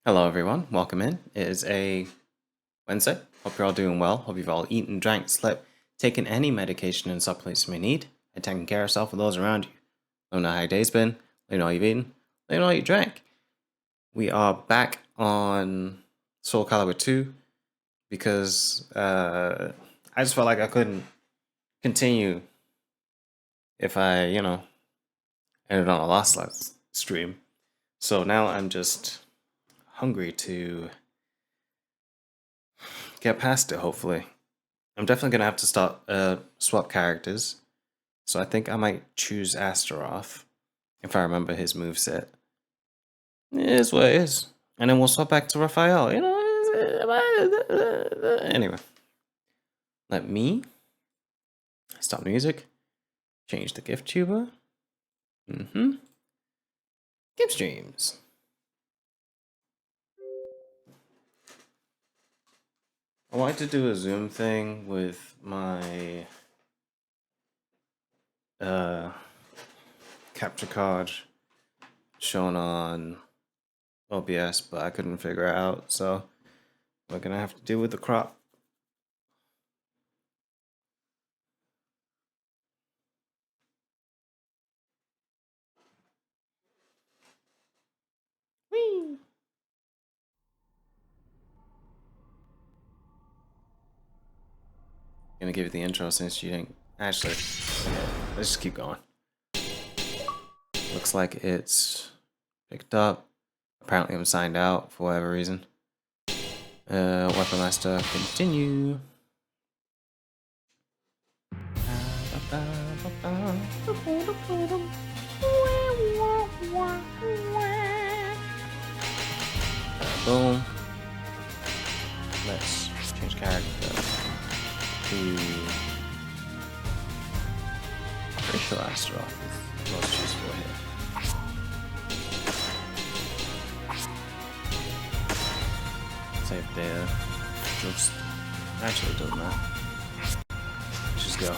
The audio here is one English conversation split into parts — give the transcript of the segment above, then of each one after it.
Hello everyone, welcome in. It is a Wednesday. Hope you're all doing well. Hope you've all eaten, drank, slept, taken any medication and supplements you may need, and taken care of yourself and those around you. Let me know how your day's been, let me know what you've eaten, let me know what you drank. We are back on Soul Calibur 2 because I just felt like I couldn't continue if I, ended on a last stream. So now I'm just hungry to get past it, hopefully. I'm definitely gonna have to swap characters. So I think I might choose Astaroth if I remember his moveset. It is what it is. And then we'll swap back to Raphael. Anyway. Let me stop the music. Change the gift tuber. Gift streams. I wanted to do a Zoom thing with my capture card shown on OBS, but I couldn't figure it out, so we're gonna have to deal with the crop. Whee! Gonna give you the intro since you didn't actually. Let's just keep going. Looks like it's picked up. Apparently I'm signed out for whatever reason. Weapon Master, continue. Boom. Let's change character to. I'm pretty sure Astaroth is most useful here. Save data. Looks actually doesn't matter. Let's just go.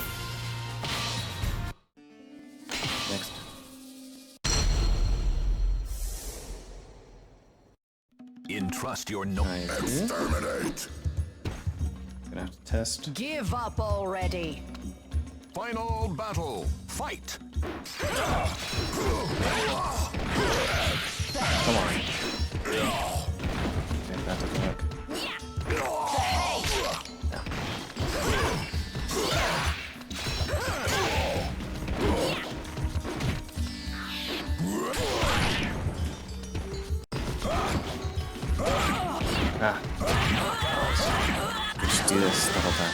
Next. Entrust your no. Exterminate. Gonna have to test. Give up already. Final battle. Fight. Come on. Okay, that doesn't work. Ah. We just do this the whole time.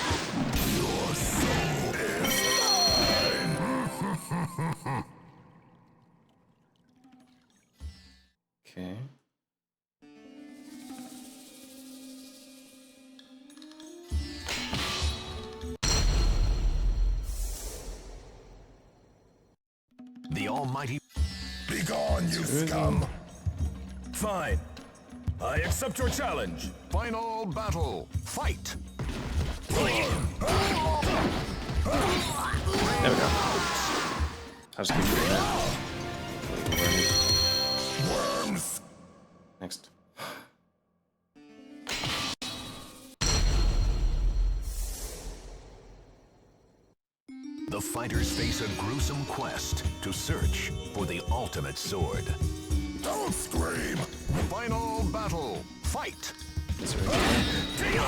Okay. The almighty. Begone, you scum. Fine. I accept your challenge. Final battle. Fight. There we go. I'll just keep doing that. Worms. Next. The fighters face a gruesome quest to search for the ultimate sword. Don't scream. Final battle. Fight. This right here.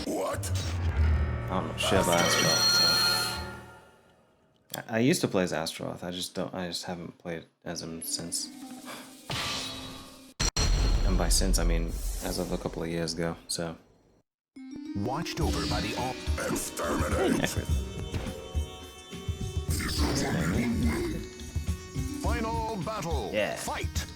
What? I don't know shit about Astaroth, so. I used to play as Astaroth, I just haven't played as him since. And by since, I mean as of a couple of years ago, so. Watched over by the all. Exterminate. Final battle. Yeah. Fight.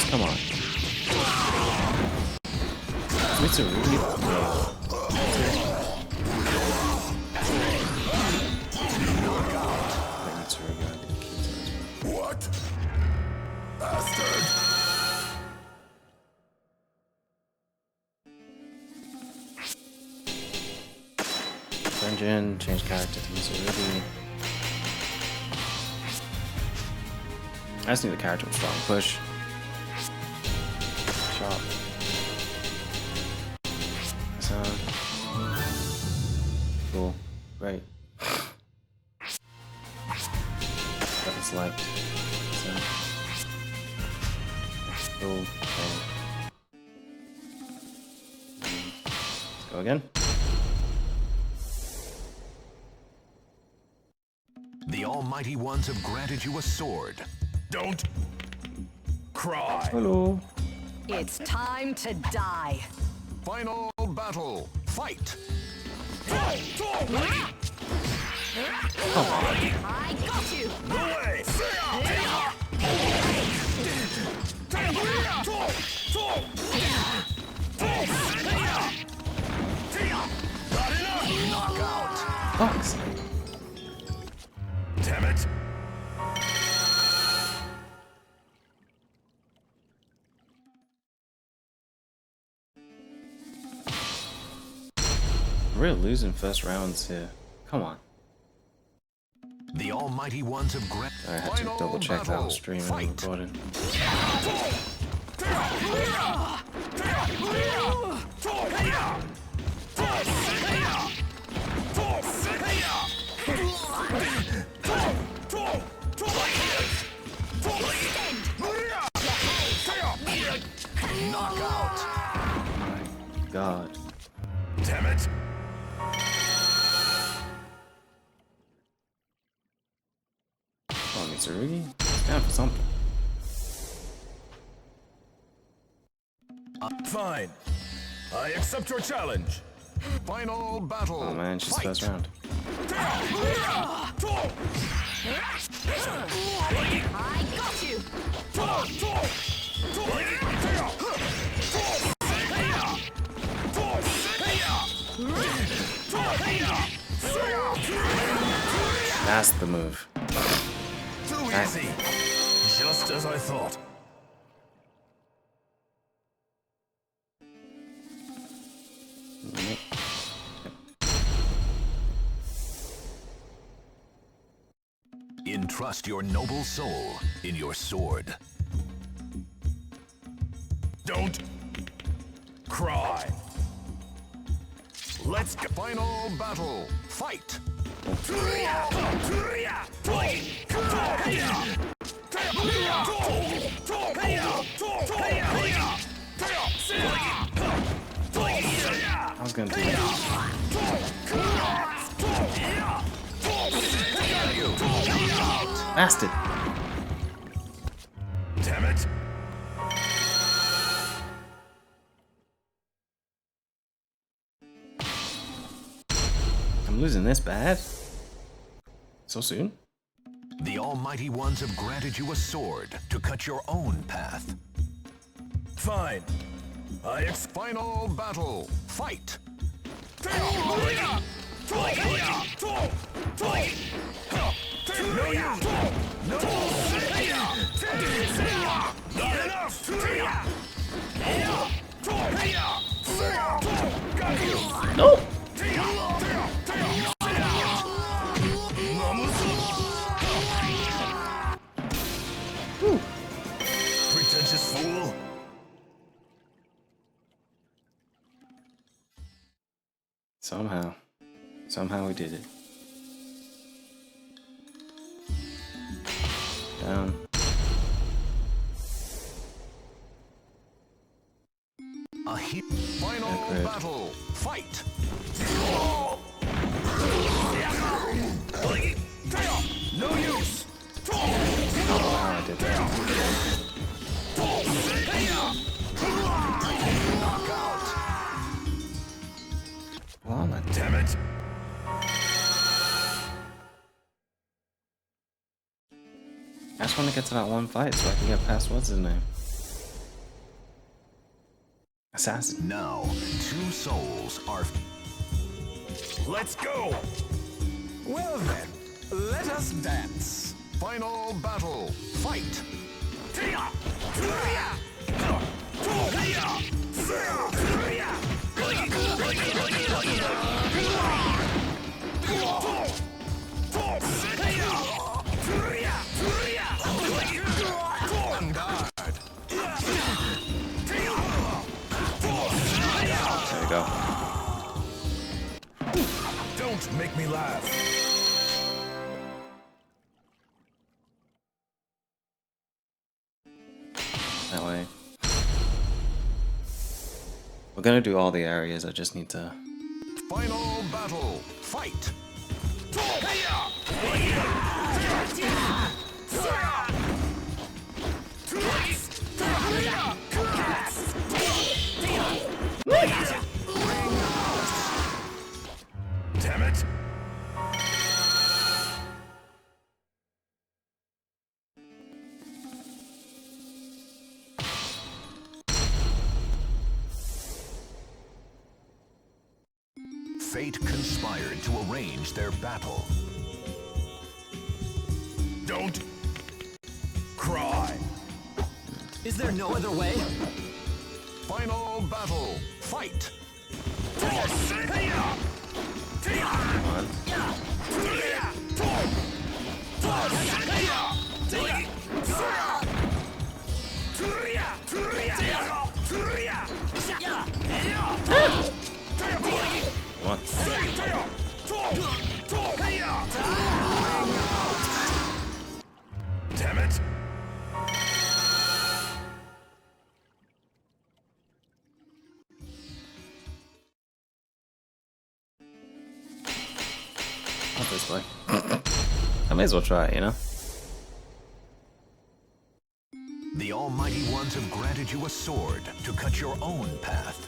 Come on. Mitsurugi? What? Bastard! Dungeon, change character to Mitsurugi. I just need the character with strong push. Shot. Sound. Cool. Great. Got select. So. Cool. Okay. Let's go again. The Almighty Ones have granted you a sword. Don't cry. Hello. It's time to die. Final battle. Fight. I got you. Away. Fox. Damn it. We're losing first rounds here. Come on. The Almighty Ones have granted. I had to double check that on stream and recording. Knockout. My God. Damn it. Come on, Mitsurugi. Down for something. Fine. I accept your challenge. Final battle. Oh man, she's Fight. first round. I got you. That's the move. Too easy. Just as I thought. Entrust your noble soul in your sword. Don't cry. Let's go. Final battle. Fight. I was gonna do that. Bastard. Damn it. I'm losing this bad. So soon? The Almighty Ones have granted you a sword to cut your own path. Fine. Final battle. Fight. No use. No. Not enough. Got you. No! Pretentious fool. Somehow we did it. Down. Final Accurate. battle. Fight. No use. Oh wow, I did that. Knockout. Well, I'm not Damn it. I just want to get to that one fight so I can get past what's his name. assassin. Now, 2 souls are... Let's go! Well then, let us dance. Final battle. Fight! On guard. There we go. Don't make me laugh. That way. We're gonna do all the areas, I just need to... Final battle. Fight! Damn it! Fate conspired to arrange their battle. Don't cry. Is there no other way? Final battle. Fight! One. Damn it! Not this way. I may as well try it, you know? The Almighty Ones have granted you a sword to cut your own path.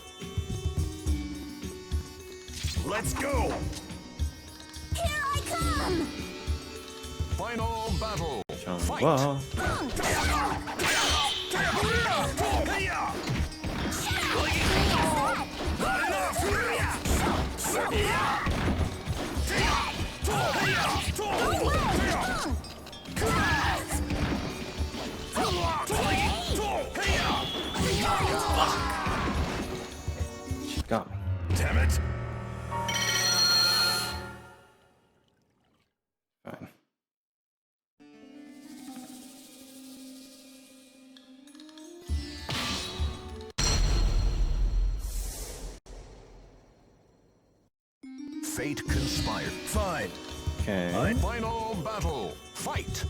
Let's go! Here I come! Final battle. Fight! Whoa. She got me. Damn it! Fine. Fate conspired. Fine. Okay. Final battle. Fight!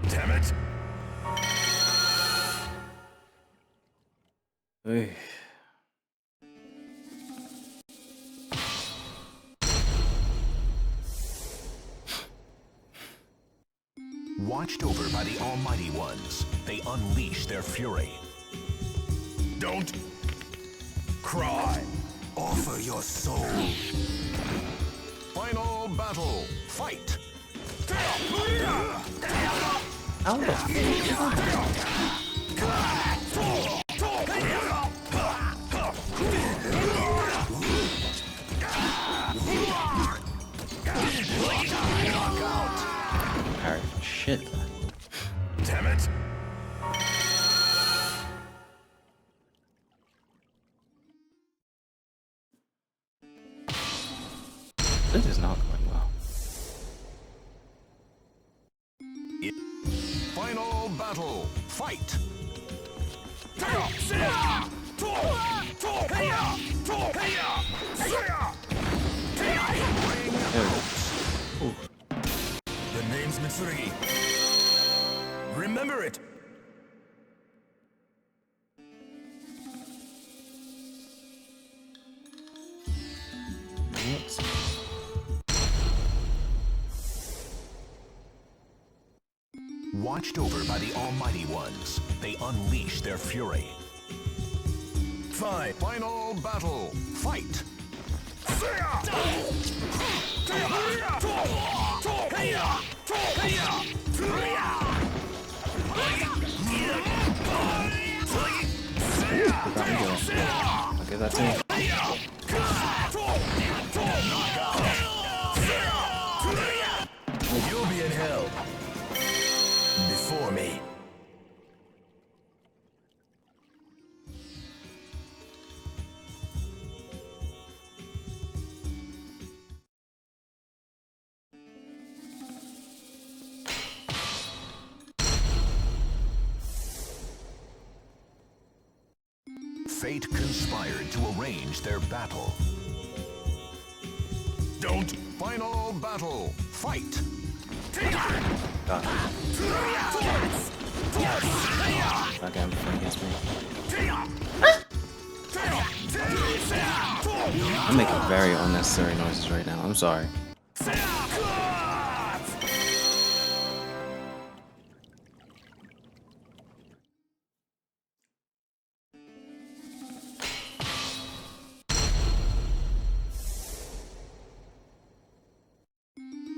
Damn it! Hey. Watched over by the Almighty Ones, they unleash their fury. Don't cry. Offer your soul. Final battle. Fight! How the Alright, shit. Damn it! This is not going well. Final battle. Fight! The name's Mitsurugi. Remember it! Whoops. Watched over by the Almighty Ones, they unleash their fury. Fine. Final battle. Fight. I'll give that to him. You'll be in hell. Before me. Fate conspired to arrange their battle. Don't. Final battle. Fight. Back out before he gets me. I'm making very unnecessary noises right now. I'm sorry.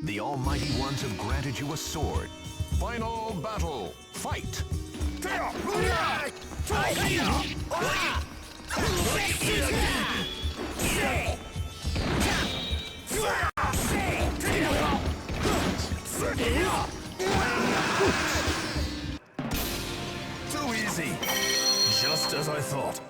The Almighty Ones have granted you a sword. Final battle. Fight. Too easy. Just as I thought.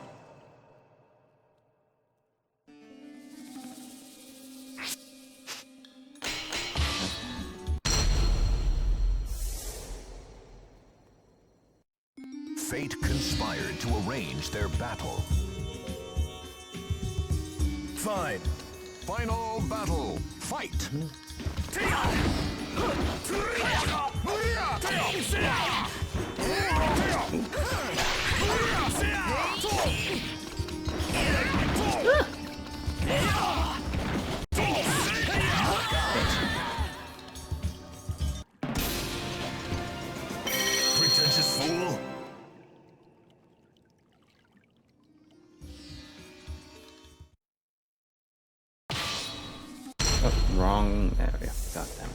Fate conspired to arrange their battle. Fine. Final battle. Fight. Pretentious fool. Oh, wrong area. God damn.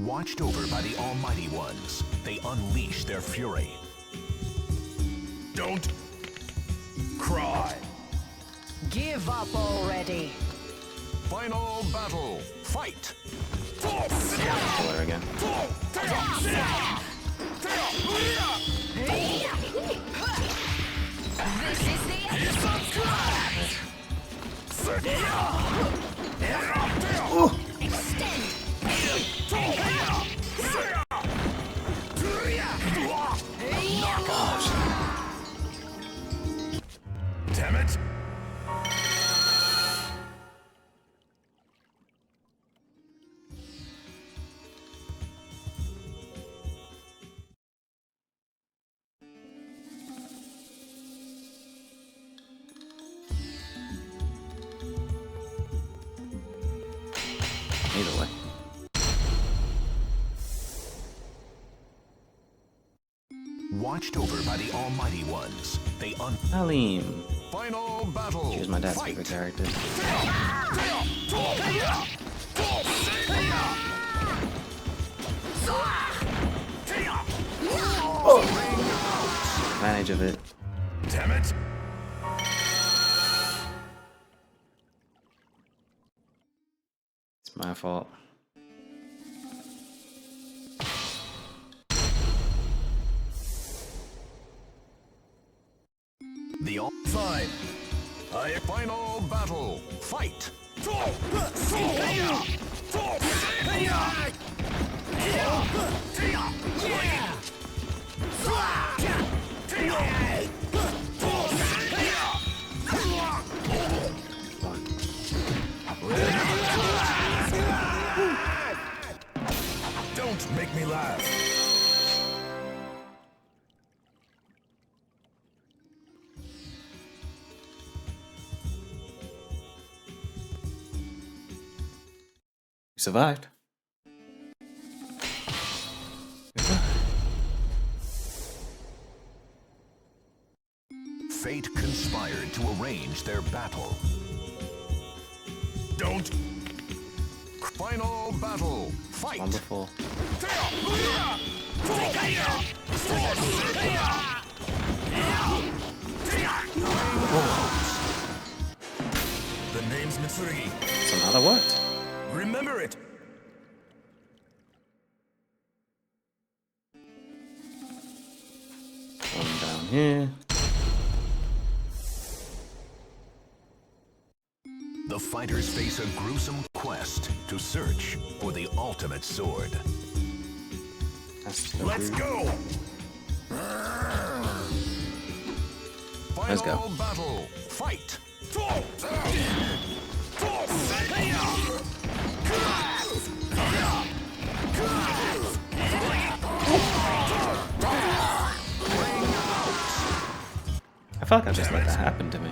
Watched over by the Almighty Ones, they unleash their fury. Don't cry. Give up already. Final battle. Fight. Pull her again. This is the Damn it. Either way. Watched over by the Almighty Ones, they Alim. Final battle. She was my dad's Fight. favorite character. Advantage of it. Damn it. It's my fault. The all Fine. final battle. Fight. Don't make me laugh. We survived. Fate conspired to arrange their battle. Don't. Final battle. Fight! Wonderful. The name's Mitsurugi. Somehow that worked. Remember it. One down here. The fighters face a gruesome quest to search for the ultimate sword. That's the Let's route. go. Final Let's go. battle. Fight! I feel like I just let that happen to me.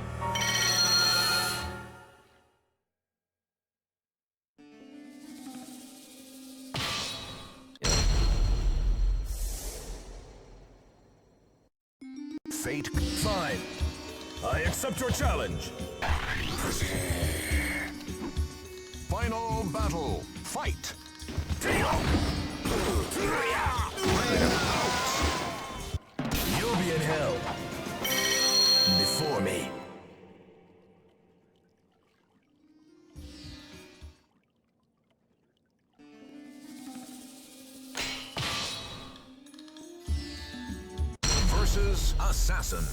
Fate. Fine. I accept your challenge. Final battle. Fight! You'll be in hell. Before me. Versus Assassin.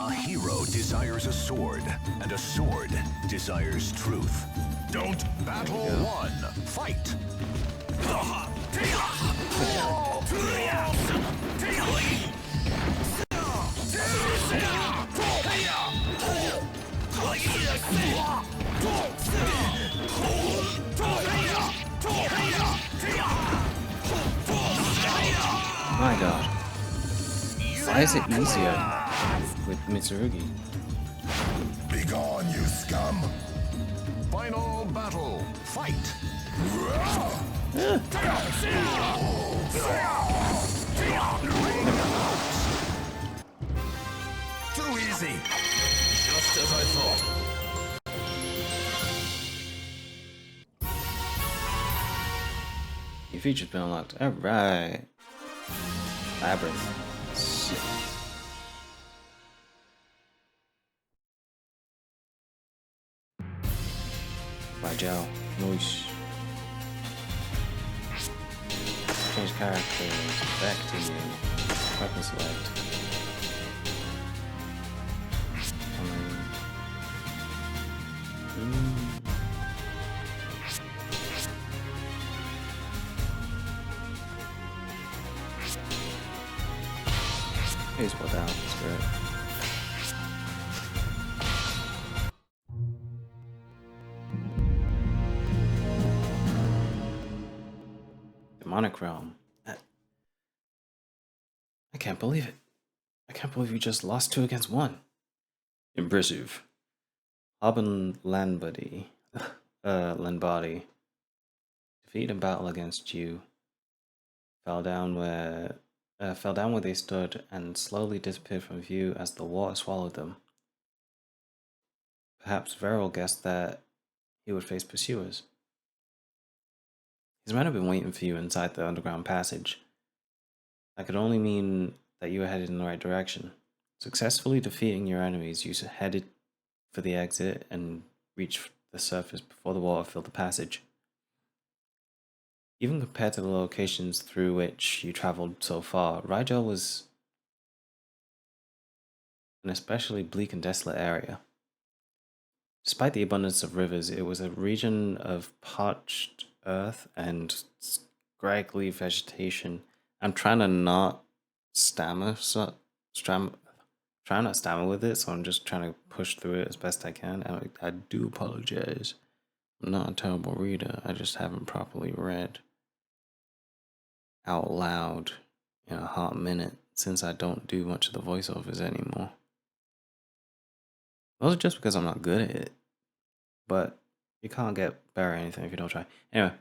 A hero desires a sword, and a sword desires truth. Don't. Battle 1. Fight! My god. Why is it easier with Mitsurugi? Begone, you scum! Final battle. Fight! Too easy. Just as I thought. New feature's been unlocked. Alright. Labyrinth. Sick. Rigel. Nice. Change characters. Back to you. Weapon select. Here's what down. Spirit. Demonic Realm. I can't believe it. I can't believe you just lost 2 against 1. Impressive. Hobbin Landbody. Landbody. Defeat in battle against you. Fell down where they stood and slowly disappeared from view as the water swallowed them. Perhaps Veril guessed that he would face pursuers. His men have been waiting for you inside the underground passage. That could only mean that you were headed in the right direction. Successfully defeating your enemies, you headed for the exit and reached the surface before the water filled the passage. Even compared to the locations through which you traveled so far, Rigel was an especially bleak and desolate area. Despite the abundance of rivers, it was a region of parched earth and scraggly vegetation. I'm trying to not stammer, trying not to stammer with it, so I'm just trying to push through it as best I can. And I do apologize. I'm not a terrible reader. I just haven't properly read out loud in a hot minute since I don't do much of the voiceovers anymore. Also just because I'm not good at it. But you can't get better at anything if you don't try. Anyway.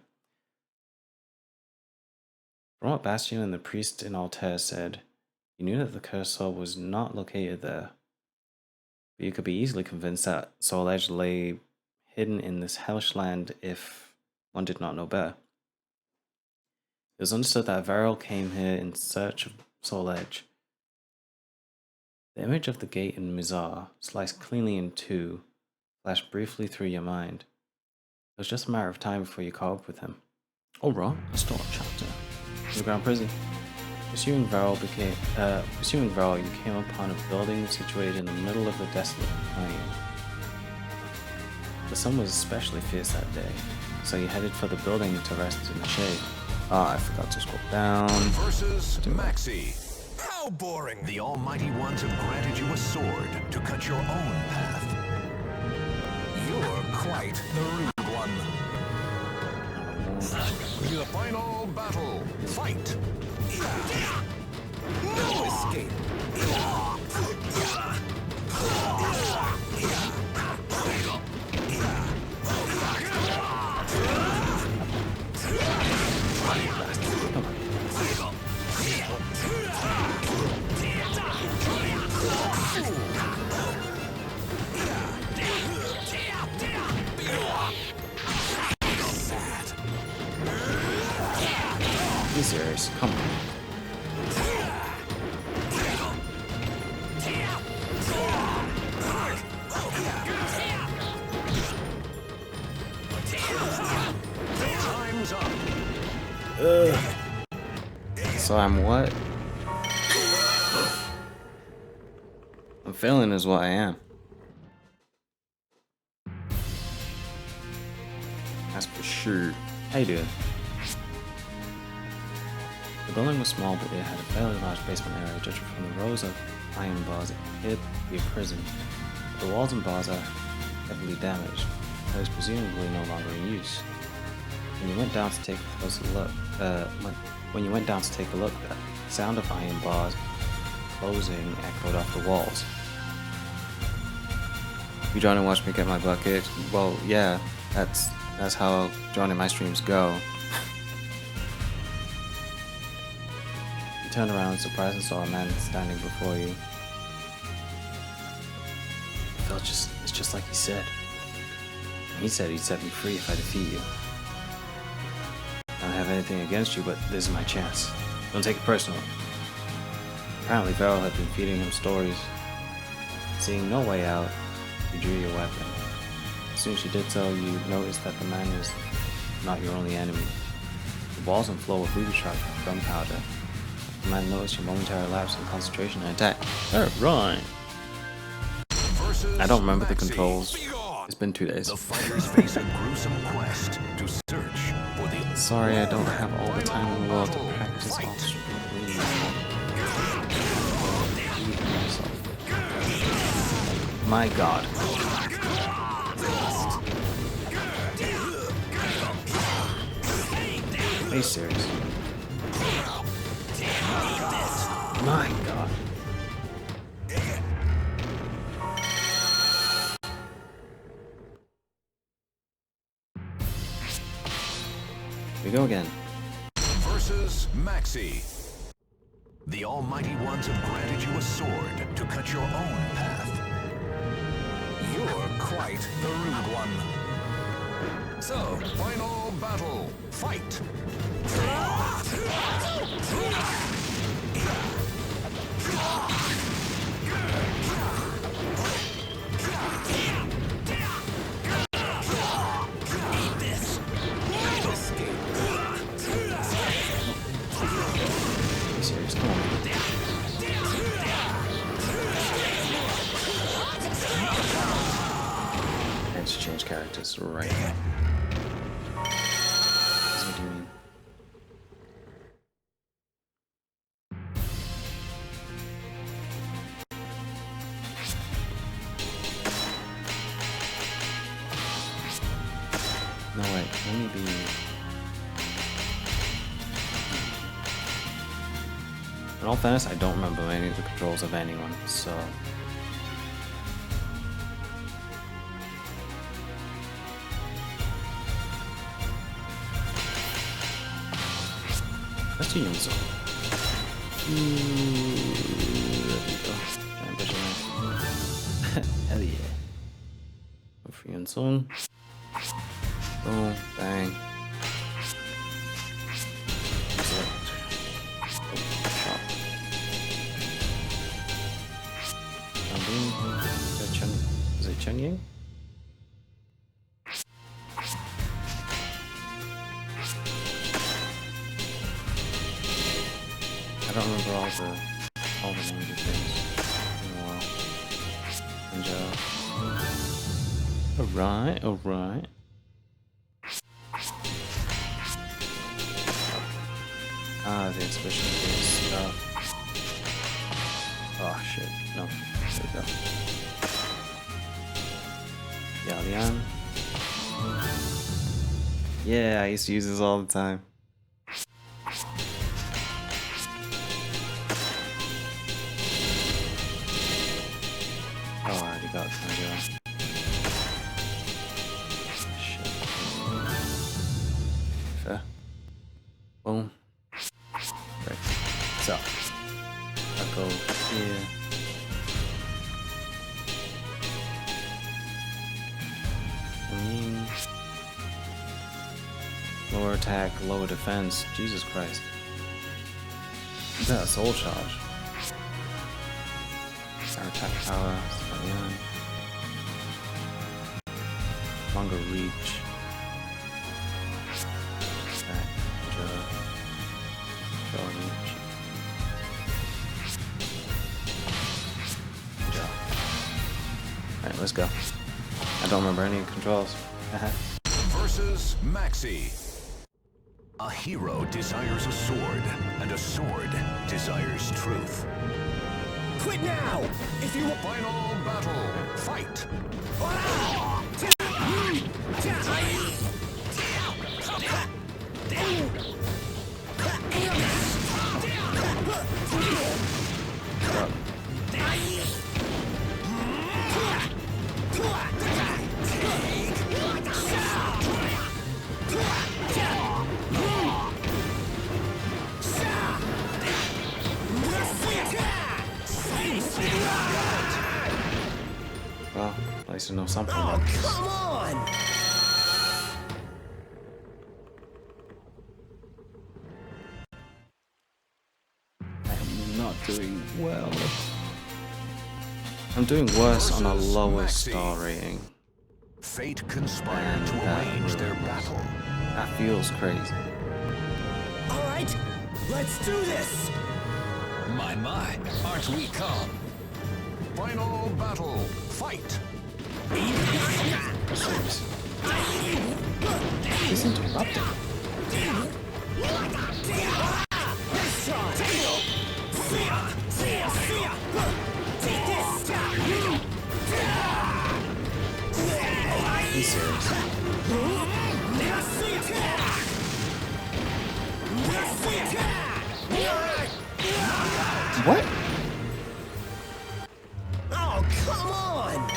From what Bastion and the priest in Altair said, he knew that the cursed soul was not located there, But you could be easily convinced that Soul Edge lay hidden in this hellish land if one did not know better. It was understood that Varel came here in search of Soul Edge. The image of the gate in Mizar, sliced cleanly in two, flashed briefly through your mind. It was just a matter of time before you caught up with him. Alright, let's start a chapter. Underground prison. Pursuing Varel, you came upon a building situated in the middle of a desolate plain. The sun was especially fierce that day, so you headed for the building to rest in the shade. Ah, I forgot to scroll down. Versus Maxi. How boring! The Almighty Ones have granted you a sword to cut your own path. You're quite the rude one. The final battle. Fight! No escape. Be serious, come on. Time's up. So I'm what? I'm failing is what I am. That's for sure. How you doing? The building was small, but it had a fairly large basement area, judging from the rows of iron bars. It appeared to be a prison. The walls and bars are heavily damaged, and is presumably no longer in use. When you went down to take a closer look, the sound of iron bars closing echoed off the walls. You join and watch me get my bucket? Well, yeah, that's how joining my streams go. You turned around, surprised, and saw a man standing before you. It's just like he said. He said he'd set me free if I defeat you. I don't have anything against you, but this is my chance. Don't take it personally. Apparently, Varel had been feeding him stories. Seeing no way out, you drew your weapon. As soon as you did so, you noticed that the man was not your only enemy. The walls and floor were booby-trapped with gunpowder. The man noticed your momentary lapse in concentration and attack. Alright. I don't remember the controls. It's been 2 days. The fighters face a gruesome quest to search for the. Sorry, I don't have all the time in the world to practice off screen. My god. Are you serious? My god. Here we go again. Versus Maxi. The Almighty Ones have granted you a sword to cut your own path. You're quite the rude one. So, final battle. Fight! Serious, come on. And to change characters right now. What do you mean? No, wait, let me be. In all fairness, I don't remember any of the controls of anyone, so. Let's do Yunzo. There we go. Hell yeah. Free and soon. Boom, bang. Is it Chen Ying? I don't remember all the names of things in a while. And alright. Ah, the exhibition is stuff. Oh shit, no. There we go. Yalian. Yeah, I used to use this all the time. Oh, I already got Sanjay. Shit. Fair. Boom. Right. So, I'll go here. Lower attack, lower defense. Jesus Christ. Is that a soul charge? Our attack power, Stallion. Longer reach. Attack, short reach. Good job. Alright, let's go. I don't remember any controls. Versus Maxi. A hero desires a sword, and a sword desires truth. Quit now! If you Final battle, fight! Well, at least I know something about this. come on! I'm not doing well. I'm doing worse on a Versus lower Maxi. star rating. Fate conspired And to that arrange their rules. battle. That feels crazy. Alright, let's do this! My, aren't we calm? Final battle, fight! Seriously. He's interrupting. He's serious. What? Oh, come on!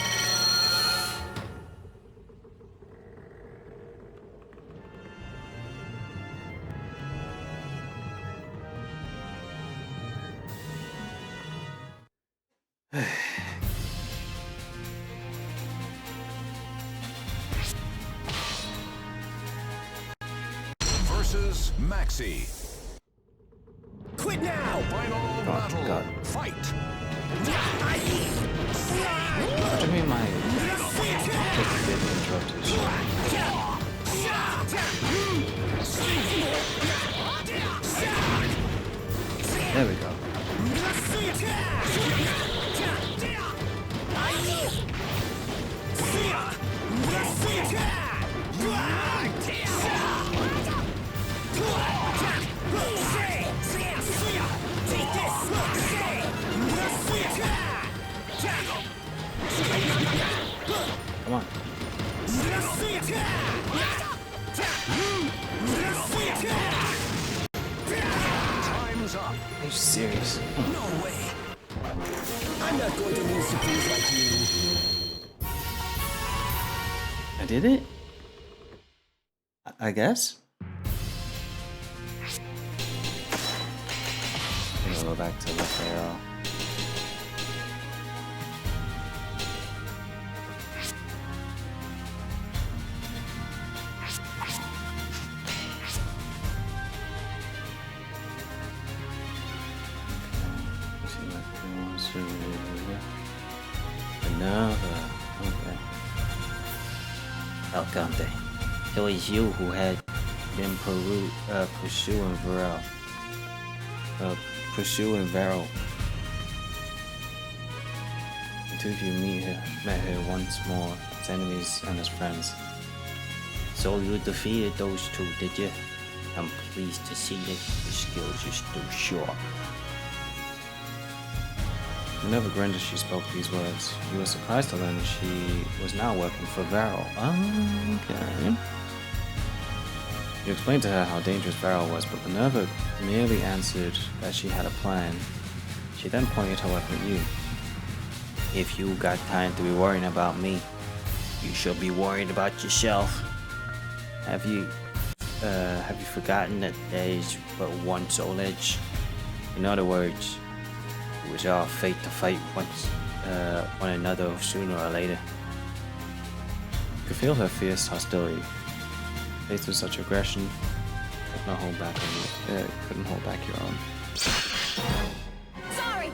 Versus Maxi. Quit now! Final battle, God. fight! What do you mean my didn't interrupt his shit? There we go. Come on. Time's up. Are you serious? No way! I'm not going to lose to fools like you. I did it? I guess? I'm gonna go back to Raphael. Another. Okay. Oh, Conteh. It was you who had been pursuing Varel. Pursuing Varel. The two of you met her once more as enemies and as friends. So you defeated those two, did you? I'm pleased to see that your skills are still sharp. Minerva grinned as she spoke these words. You were surprised to learn she was now working for Varel. Okay. You explained to her how dangerous Varel was, but Minerva merely answered that she had a plan. She then pointed her weapon at you. If you got time to be worrying about me, you should be worried about yourself. Have you forgotten that there is but one soul edge? In other words, it was our fate to fight one another sooner or later. You could feel her fierce hostility. Faced with such aggression, couldn't hold back your own. Sorry.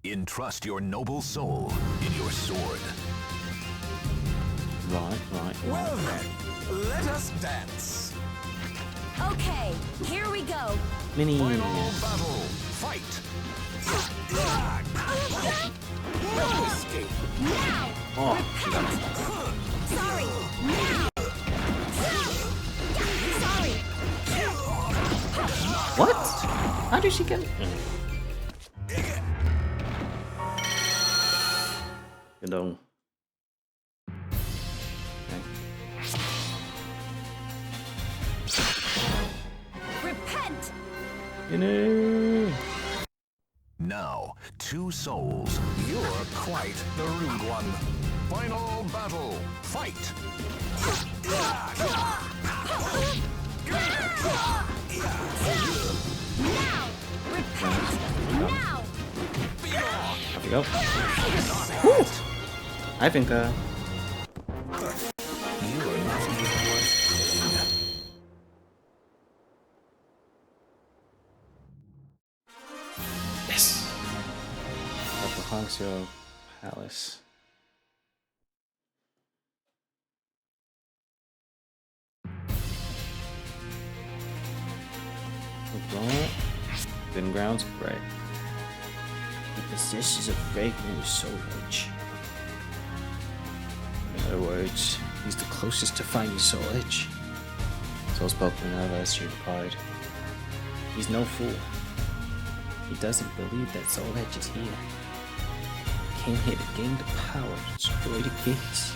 Entrust your noble soul in your sword. Right. Well then, let us dance. Okay, here we go. Mini. Final battle. Fight. No escape. Now. Oh, she got me. Sorry. Now. Sorry. What? How did she get it? Good on. Repent. Now, two souls. You're quite the rude one. Final battle. Fight. Now. Repent. Now. Off we go. Woo! I think, You're not even worth yes! Up the Honksio Palace. Thin grounds, great. He possesses a fragrant soul edge. In other words, he's the closest to finding soul edge. So spoke Minerva as she replied. He's no fool. He doesn't believe that soul edge is here. He came here to gain the power to destroy the gates.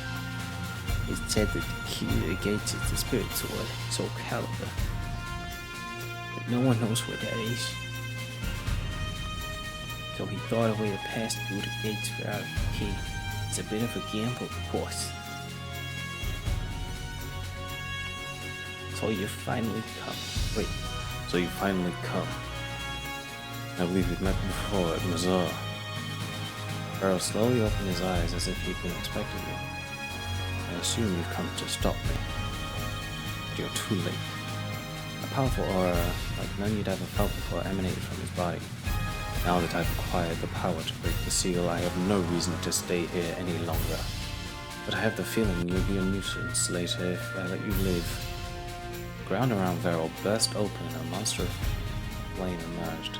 It's said that the key to the gates is the spirit sword, Soul Calibur. But no one knows where that is. So he thought a way to pass through the gates without the key. It's a bit of a gamble, of course. So you finally come. Wait, so you finally come. I believe we've met before at Mazar. Pharaoh slowly opened his eyes as if he'd been expecting you. I assume you've come to stop me. But you're too late. A powerful aura, like none you'd ever felt before, emanated from his body. Now that I've acquired the power to break the seal, I have no reason to stay here any longer. But I have the feeling you'll be a nuisance later if I let you live. The ground around Varel burst open and a monster of flame emerged.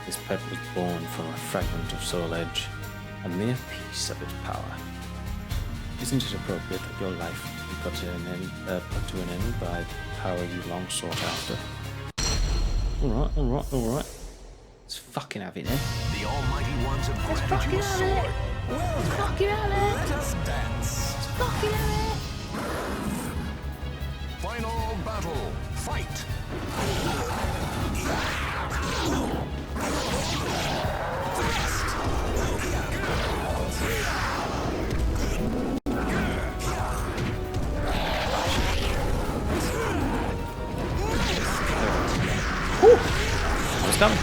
His pet was born from a fragment of soul edge, a mere piece of its power. Isn't it appropriate that your life be put to an end by the power you long sought after? Alright. Let's fucking have it then. The Almighty Ones have granted you a sword. Well then, let us dance. Final battle. Fight. I was coming.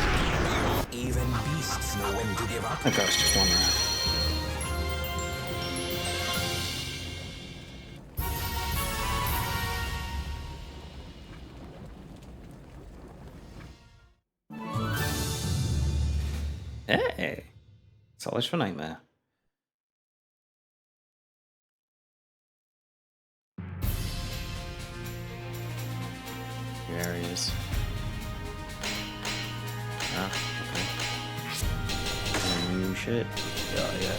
Even beasts know when to give up. That guy's just one round. Hey! Solid for Nightmare. New areas. Ah, okay. New shit. Yeah.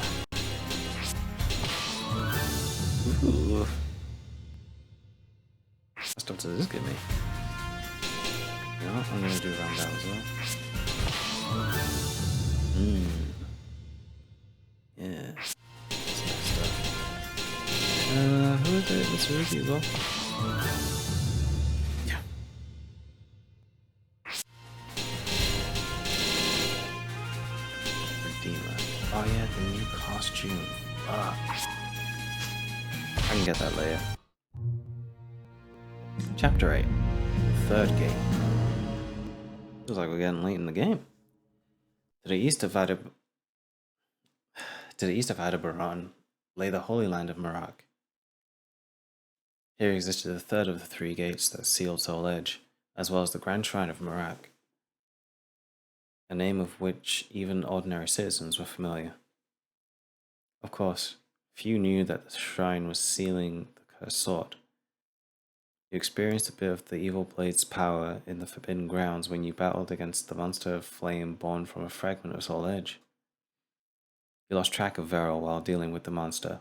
Ooh. What stuff does this give me? You know what? I'm gonna do round down as well. Yeah. That's nice stuff. Who is it? Let's review though. Yeah. Redeemer. Oh yeah, the new costume. Fuck. I can get that later. Chapter 8. The third gate. Feels like we're getting late in the game. To the east of Aldebaran lay the Holy Land of Marak. Here existed the third of the three gates that sealed Soul Edge, as well as the Grand Shrine of Marak, a name of which even ordinary citizens were familiar. Of course, few knew that the shrine was sealing the cursed sword. You experienced a bit of the evil blade's power in the Forbidden Grounds when you battled against the monster of flame born from a fragment of Soul Edge. You lost track of Veril while dealing with the monster.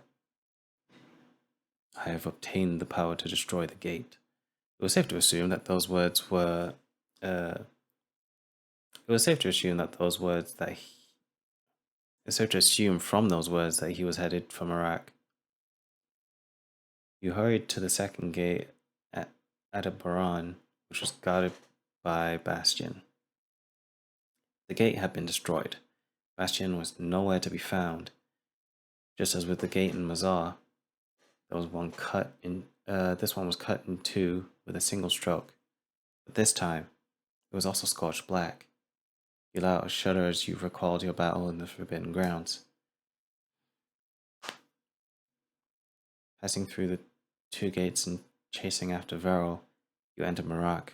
I have obtained the power to destroy the gate. It was safe to assume that those words were. It's safe to assume from those words that he was headed for Marak. You hurried to the second gate at Aldebaran, which was guarded by Bastion. The gate had been destroyed. Bastion was nowhere to be found. Just as with the gate in Mazar, this one was cut in two with a single stroke. But this time, it was also scorched black. You let out a shudder as you recalled your battle in the Forbidden Grounds. Passing through the two gates and chasing after Veril, you entered Marak.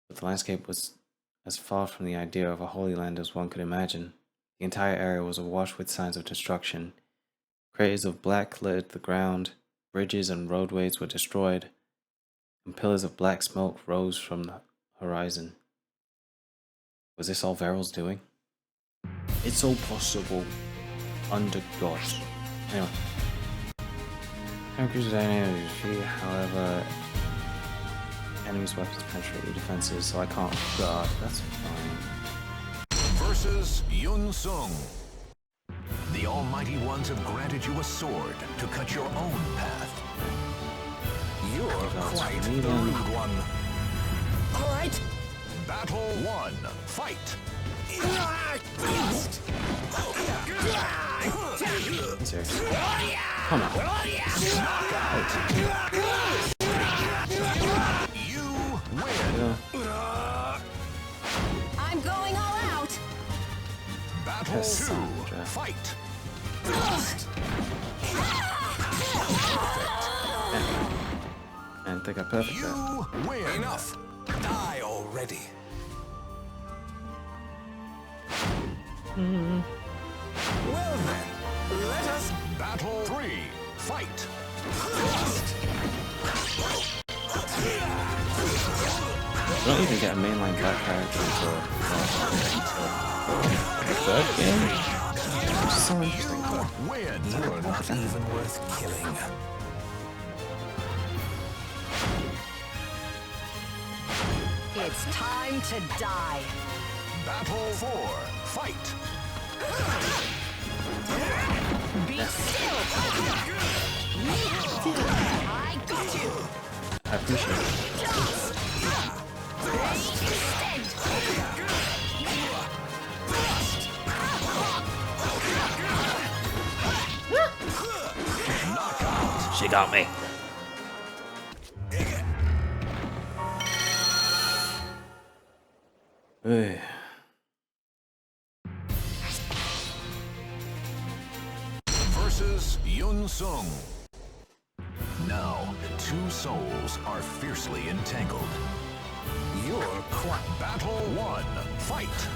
But the landscape was as far from the idea of a holy land as one could imagine. The entire area was awash with signs of destruction. Craters of black littered the ground, bridges and roadways were destroyed, and pillars of black smoke rose from the horizon. Was this all Veril's doing? It's all possible under God. Anyway. Characters dynamic defeat, however, enemies' weapons penetrate your defenses, so I can't guard. That's fine. Versus Yun Sung. The Almighty Ones have granted you a sword to cut your own path. You're quite the rude one. All right. Battle 1. Fight. Seriously. Come on. You win. I'm going all out. Battle 2. Cassandra. Fight. And they got perfect there. You win. Enough. Die already. Well then, let us. Battle 3. Fight. You don't even get a mainline black character until the third game. It's so interesting. Win. You're not even worth killing. It's time to die. Battle 4. Fight. Be still. I got you. I appreciate it. She got me. Hey. Versus Yun Sung. Now, two souls are fiercely entangled. You're quite. Battle 1. Fight.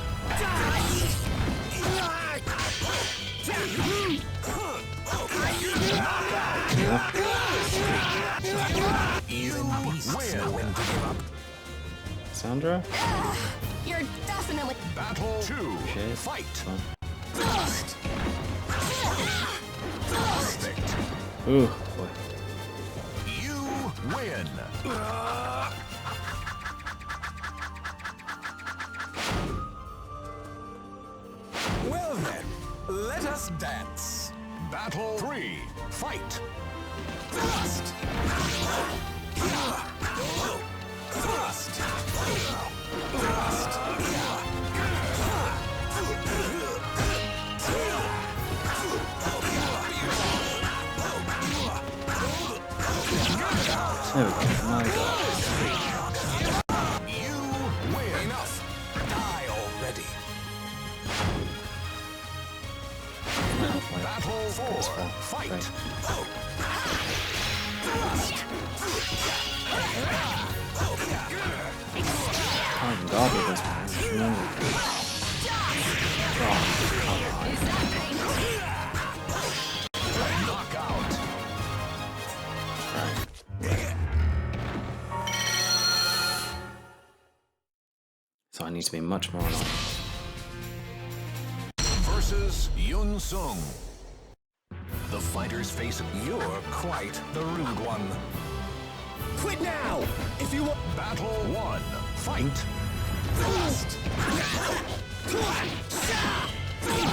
Win. Sandra? You're definitely. Battle 2. Shit. Fight. Fun. Perfect. Ooh, boy. You win. Well then, let us dance. Battle 3. Fight. Thrust. Thrust. There we go. My god. You win. Enough. Die already. Battle 4. Fight. Right. Oh my god, with this one. Remember. Knockout. So I need to be much more annoying. Versus Yun Sung. The fighters face. You're quite the rude one. Quit now, if you want. Battle 1. Fight. Thrust.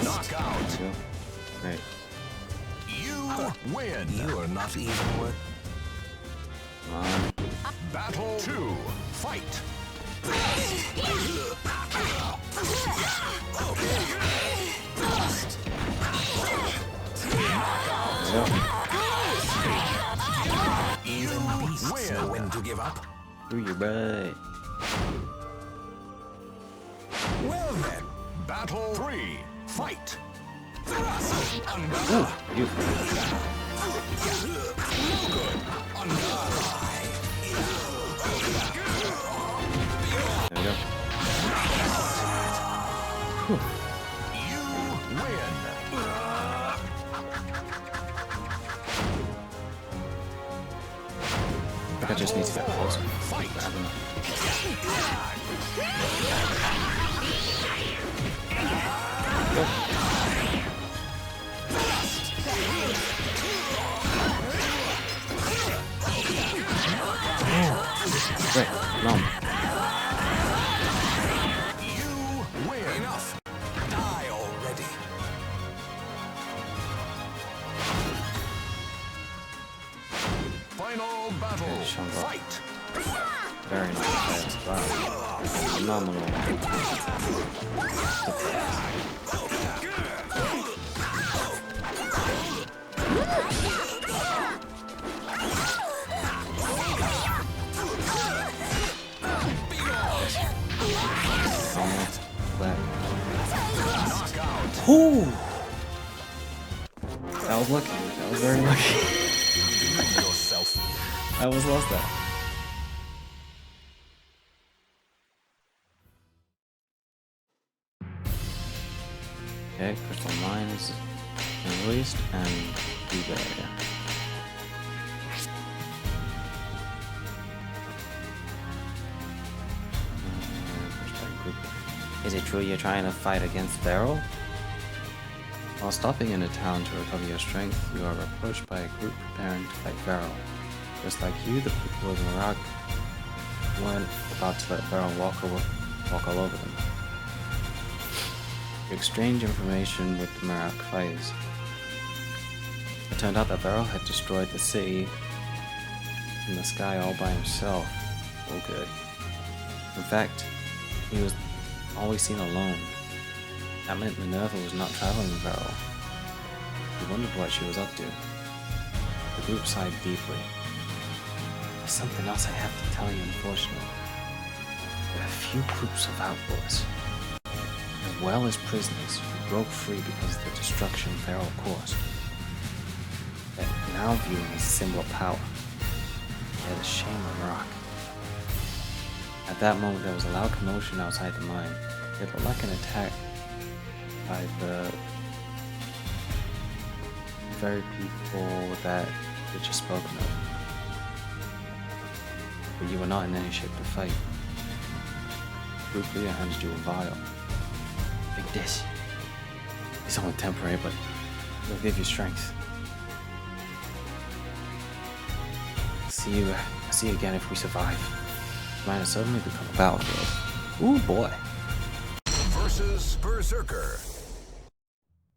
Knockout. Two. Great. You win. You are not even worth. Come on. Battle 2. Fight. Yep. You win. When to give up? Do your butt. Well then, Battle 3. Fight. Ooh, you. There we go. You win. I think I just need to get closer. Fight. I don't know. Great, long. You win. enough. Die already. Final battle. Okay, Sean Rock. Fight. Very nice. Wow. Phenomenal. Almost flat. Knockout. Ooh! That was lucky. That was very lucky. Yourself. I almost lost that. Okay, crystal mine is released and do that, yeah. Is it true you're trying to fight against Feral? While stopping in a town to recover your strength, you are approached by a group preparing to fight Feral. Just like you, the people of Marag weren't about to let Feral walk all over them. You exchange information with the Marag fighters. It turned out that Feral had destroyed the city in the sky all by himself. Oh good. In fact, he was always seen alone. That meant Minerva was not traveling with Feral. He wondered what she was up to. The group sighed deeply. There's something else I have to tell you, unfortunately. There are a few groups of outlaws, as well as prisoners, who broke free because of the destruction Feral caused. They're now viewing as a symbol of power. They're the shame of rock. At that moment, there was a loud commotion outside the mine. It looked like an attack by the very people that we just spoken of. But you were not in any shape to fight. Group leader handed you a vial. Drink this. It's only temporary, but it'll give you strength. See you again if we survive. Might have suddenly become a battlefield. Ooh boy. Versus Berserker.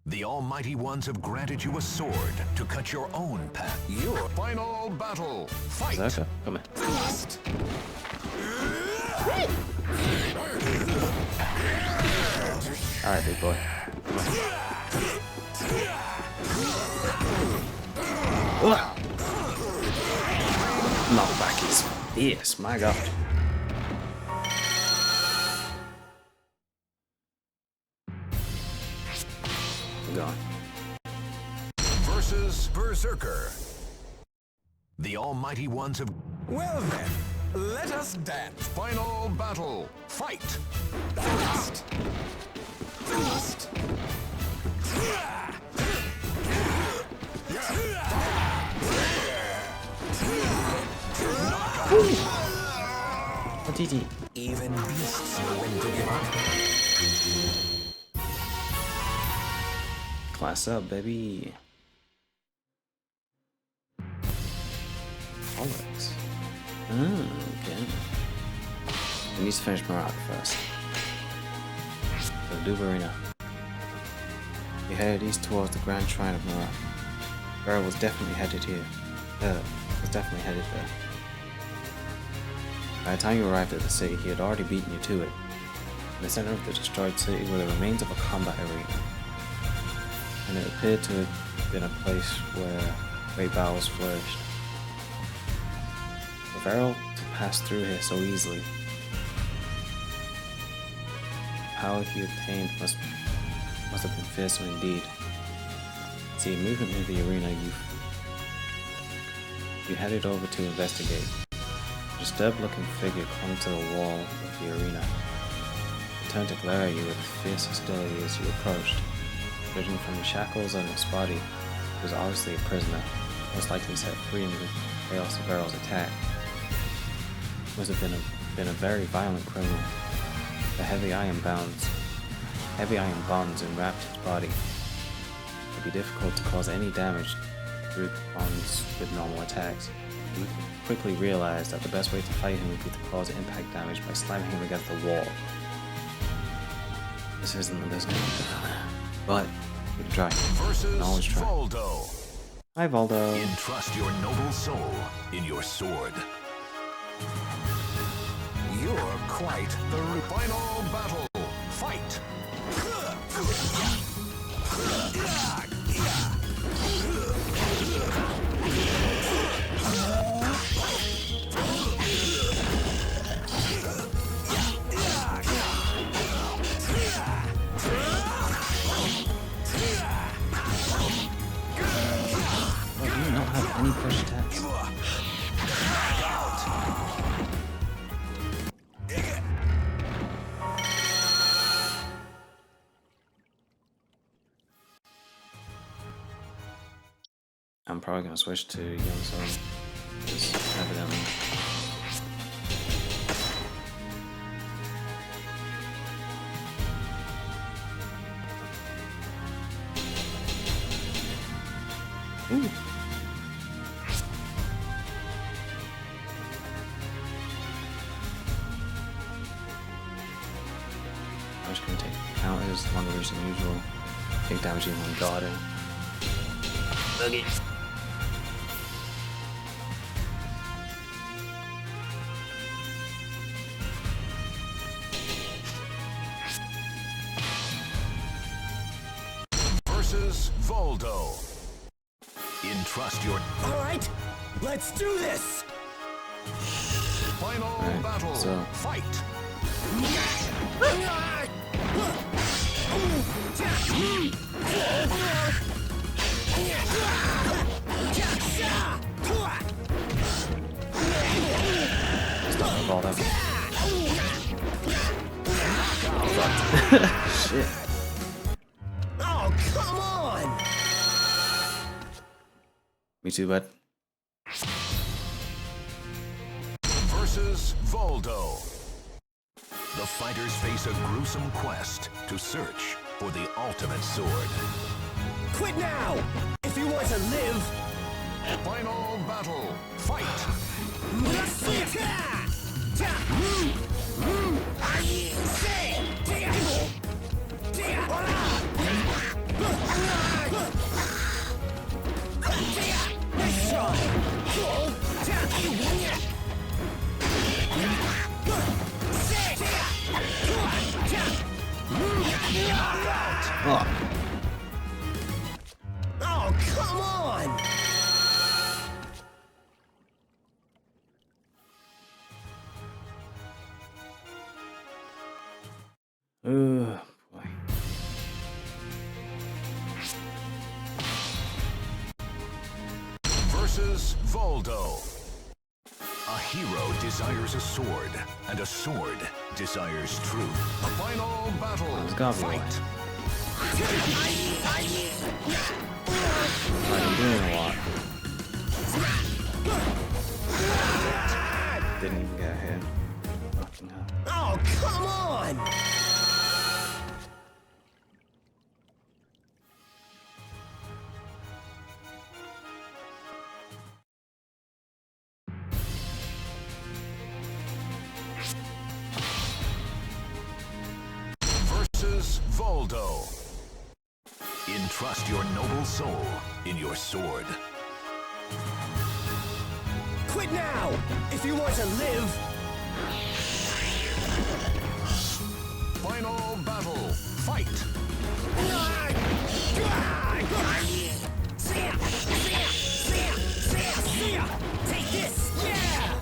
The Almighty Ones have granted you a sword to cut your own path. Your final battle. Fight. Berserker, come here. Thrust. Alright, big boy. Come on. Knockback is fierce, my god. Gone. Versus Berserker. The Almighty Ones have... Well then, let us dance. Final battle. Fight. Thrust. Thrust. What did he? Even beasts know when to give up. Class up, baby. Alex. Okay. We need to finish Marat first. So Duba Arena. We headed east towards the Grand Shrine of Marat. Beryl was definitely headed here. Was definitely headed there. By the time you arrived at the city, he had already beaten you to it. In the center of the destroyed city were the remains of a combat arena. And it appeared to have been a place where great battles flourished. For Varel to pass through here so easily, the power he obtained must have been fearsome indeed. See, moving near the arena, you headed over to investigate. A disturbed-looking figure clung to the wall of the arena. It turned to glare at you with fierce hostility as you approached. Judging from the shackles on his body, he was obviously a prisoner, most likely set free in the chaos of Varel's attack. He must have been a very violent criminal. The heavy iron bonds enwrapped his body. It would be difficult to cause any damage through the bonds with normal attacks. You quickly realized that the best way to fight him would be to cause impact damage by slamming him against the wall. This isn't the best game, but we can try. Versus always try. Voldo. Hi, Voldo. Entrust your noble soul in your sword. You're quite the Final battle. Fight. Oh, do you not have any push attacks? I'm probably gonna switch to Young Son, because evidently. Ooh. I'm just gonna take counters longer reach than usual. Take damage even when guarding. Boogie. Versus Voldo. Entrust your All right, let's do this. final Alright, battle. so- Fight. Stop the ball, that's Shit. Oh, come on! Me too, bud. Versus Voldo. The fighters face a gruesome quest to search for the ultimate sword. Quit now! If you want to live! Final battle. Fight! Oh. Oh, come on! Oh boy. Versus Voldo. A hero desires a sword, and a sword desires truth. A final battle. It's gotta be Fight! I'm doing a lot. Didn't even get hit. Fucking hell. Oh, come on! Versus Voldo. Entrust your noble soul in your sword. Quit now! If you want to live! Final battle. Fight! Take this! Yeah!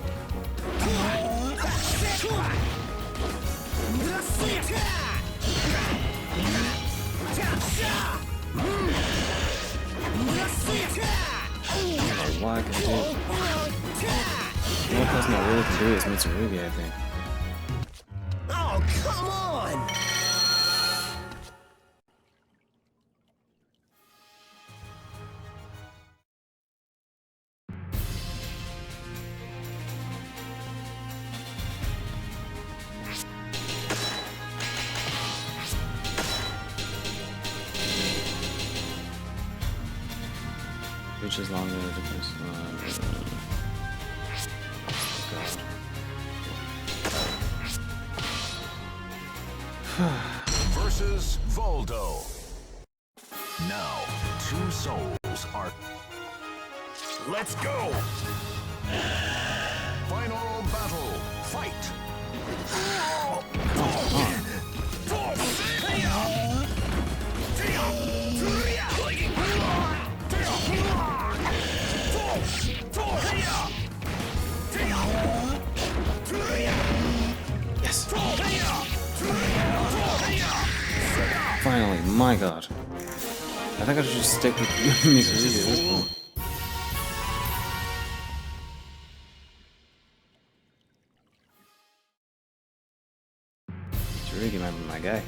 Why I can do it. The only person that really can do it is Mitsurugi, I think. Oh, come on! Which is longer the difference. Versus Voldo. Now, two souls are... Let's go! Final battle. Fight! Yes! Finally, my god. I think I should just stick with Mitsurugi at this point. Mitsurugi might be my guy.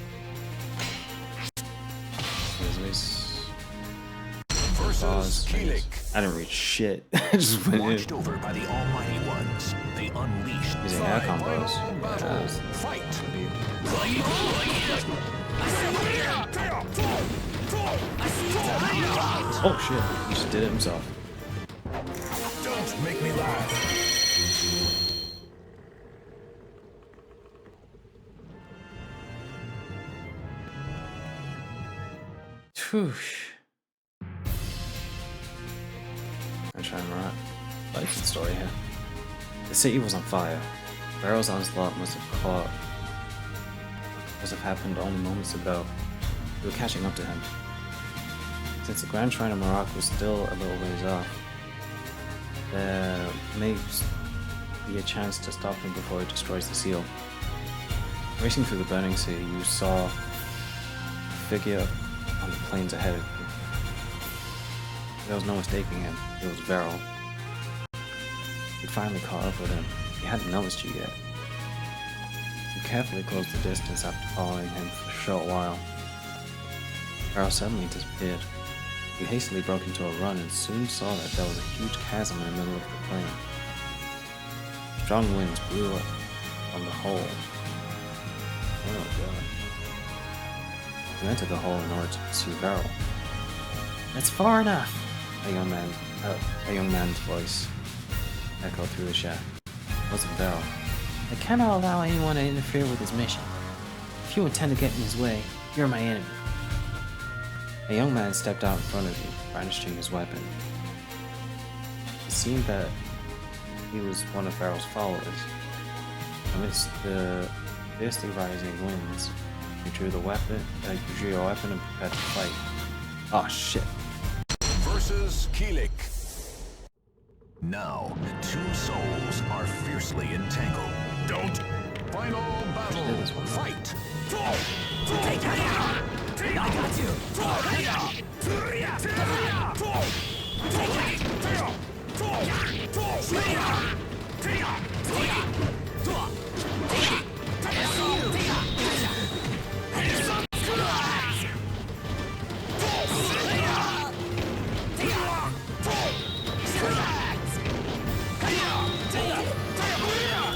Versus Kilik. I didn't read shit. I just went in. Watched over by the Almighty Ones, they unleashed Using air combos. final battle. Fight! Oh shit, he just did it himself. Don't make me laugh. Whew. I'm trying to write. Like the story here. The city was on fire. Barrow's onslaught must have happened only moments ago. We were catching up to him. Since the Grand Shrine of Marak was still a little ways off, there may be a chance to stop him before he destroys the seal. Racing through the burning city, you saw a figure on the plains ahead of you. There was no mistaking him. It was Beryl. You finally caught up with him. He hadn't noticed you yet. You carefully closed the distance after following him for a short while. Pharaoh suddenly disappeared. You hastily broke into a run and soon saw that there was a huge chasm in the middle of the plain. Strong winds blew up from the hole. Oh god. You entered the hole in order to pursue Varel. That's far enough! A young man's voice echoed through the shack. It wasn't Varel. I cannot allow anyone to interfere with his mission. If you intend to get in his way, you're my enemy. A young man stepped out in front of you, brandishing his weapon. It seemed that he was one of Varel's followers. Amidst the fiercely rising winds, you drew your weapon and prepared to fight. Oh shit. Versus Kilik. Now, two souls are fiercely entangled. Don't. Final battle. Fight. I got you!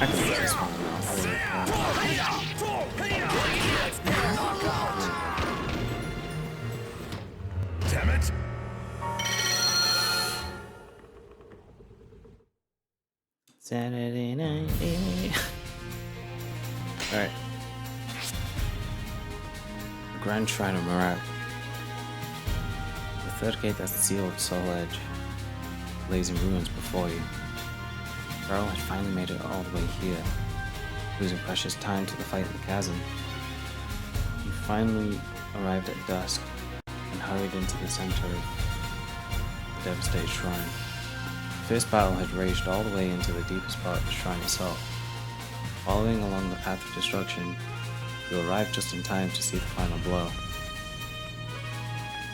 I can get this one now. Damn it! Saturday night. Alright. The Grand Shrine of Marat. The third gate that sealed Soul Edge lays in ruins before you. Varel had finally made it all the way here, losing precious time to the fight in the chasm. You finally arrived at dusk and hurried into the center of the devastated shrine. The fierce battle had raged all the way into the deepest part of the shrine itself. Following along the path of destruction, you arrived just in time to see the final blow.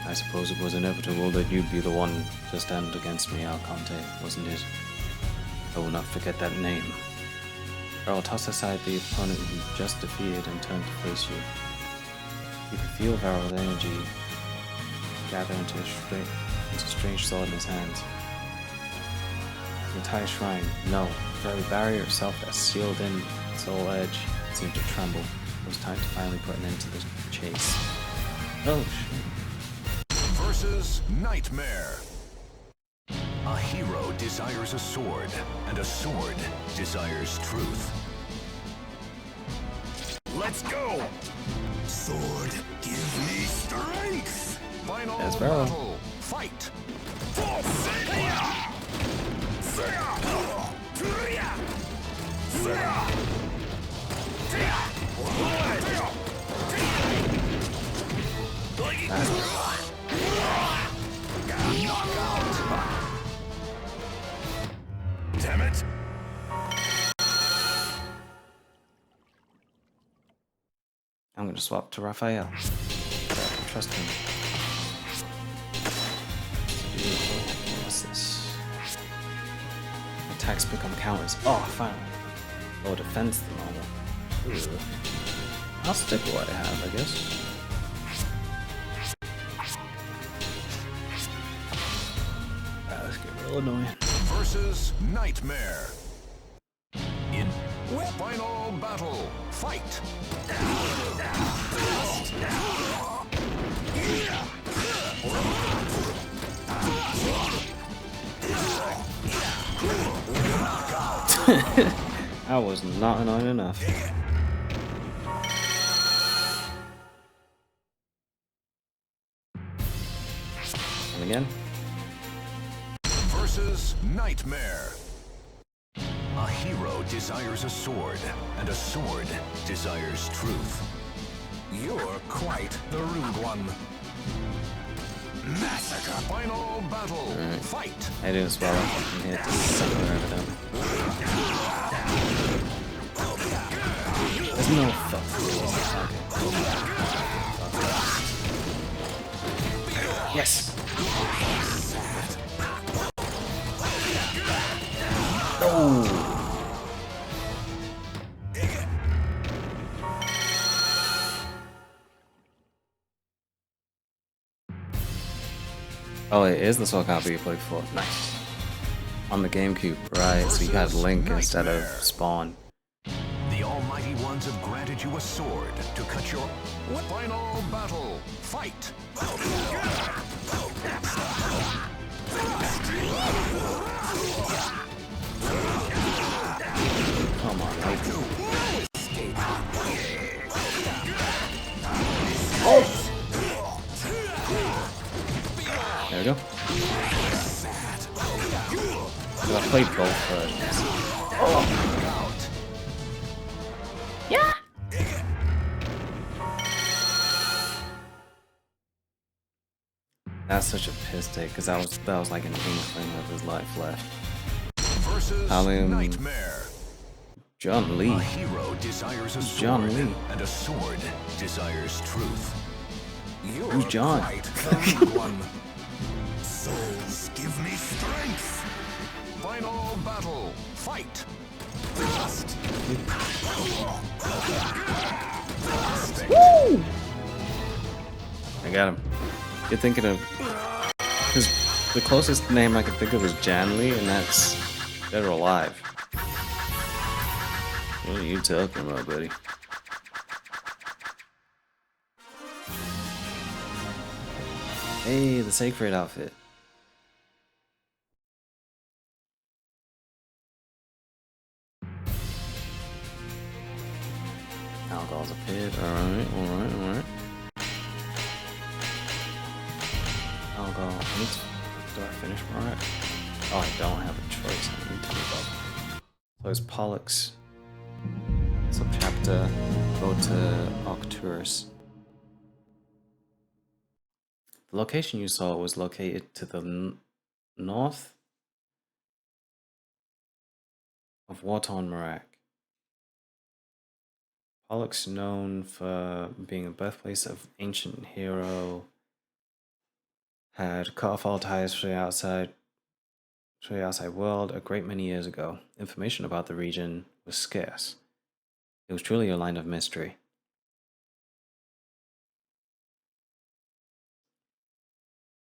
I suppose it was inevitable that you'd be the one to stand against me, Conteh, wasn't it? I will not forget that name. Varel tossed aside the opponent he just defeated and turned to face you. You could feel Varel's energy gather into a strange sword in his hands. The entire shrine, no, the very barrier itself that sealed in Soul Edge seemed to tremble. It was time to finally put an end to the chase. Oh shit. Versus Nightmare. A hero desires a sword, and a sword desires truth. Let's go! Sword, give me strength! Final That's Varel. battle. Fight. Damn it! I'm gonna swap to Raphael. Trust him. What's this? Attacks become counters. Oh, finally. Lower defense than normal. Ooh. I'll stick with what I have, I guess. Alright, let's get real annoying. Versus Nightmare. In final battle. Fight. That was not annoying enough. And again. Versus Nightmare. A hero desires a sword, and a sword desires truth. You're quite the rude one. Massacre. Final battle. Alright. Fight. I do as well. I'm here to sucker evidently. There's no fuck. Okay. Yes. Oh. Oh, it is the Soul Calibur you played before. Nice. On the GameCube, right? So you had Link instead of Spawn. The Almighty Ones have granted you a sword to cut your final battle. Fight! Come on, Link. There we go. So I played both versions. Yeah. That's such a piss take, because that was like an inkling of his life left. Versus Halium. Nightmare. John A Lee. hero desires a sword, John Lee. and a sword desires truth. You're Who's John? quite the rude one. Souls, give me strength. Final battle. Fight. I got him. You're thinking of... Because the closest name I could think of is Jan Lee, and that's dead or alive. What are you talking about, buddy? Hey, the Sacred outfit. Alcohol's appeared. Alright. Alcohol. Do I finish my right? Oh, I don't have a choice. I need to move up. So it's Pollux. Subchapter. Go to Arcturus. The location you saw was located to the north of Waton Marak. Pollux, known for being a birthplace of ancient hero, had cut off all ties to the outside world a great many years ago. Information about the region was scarce. It was truly a line of mystery.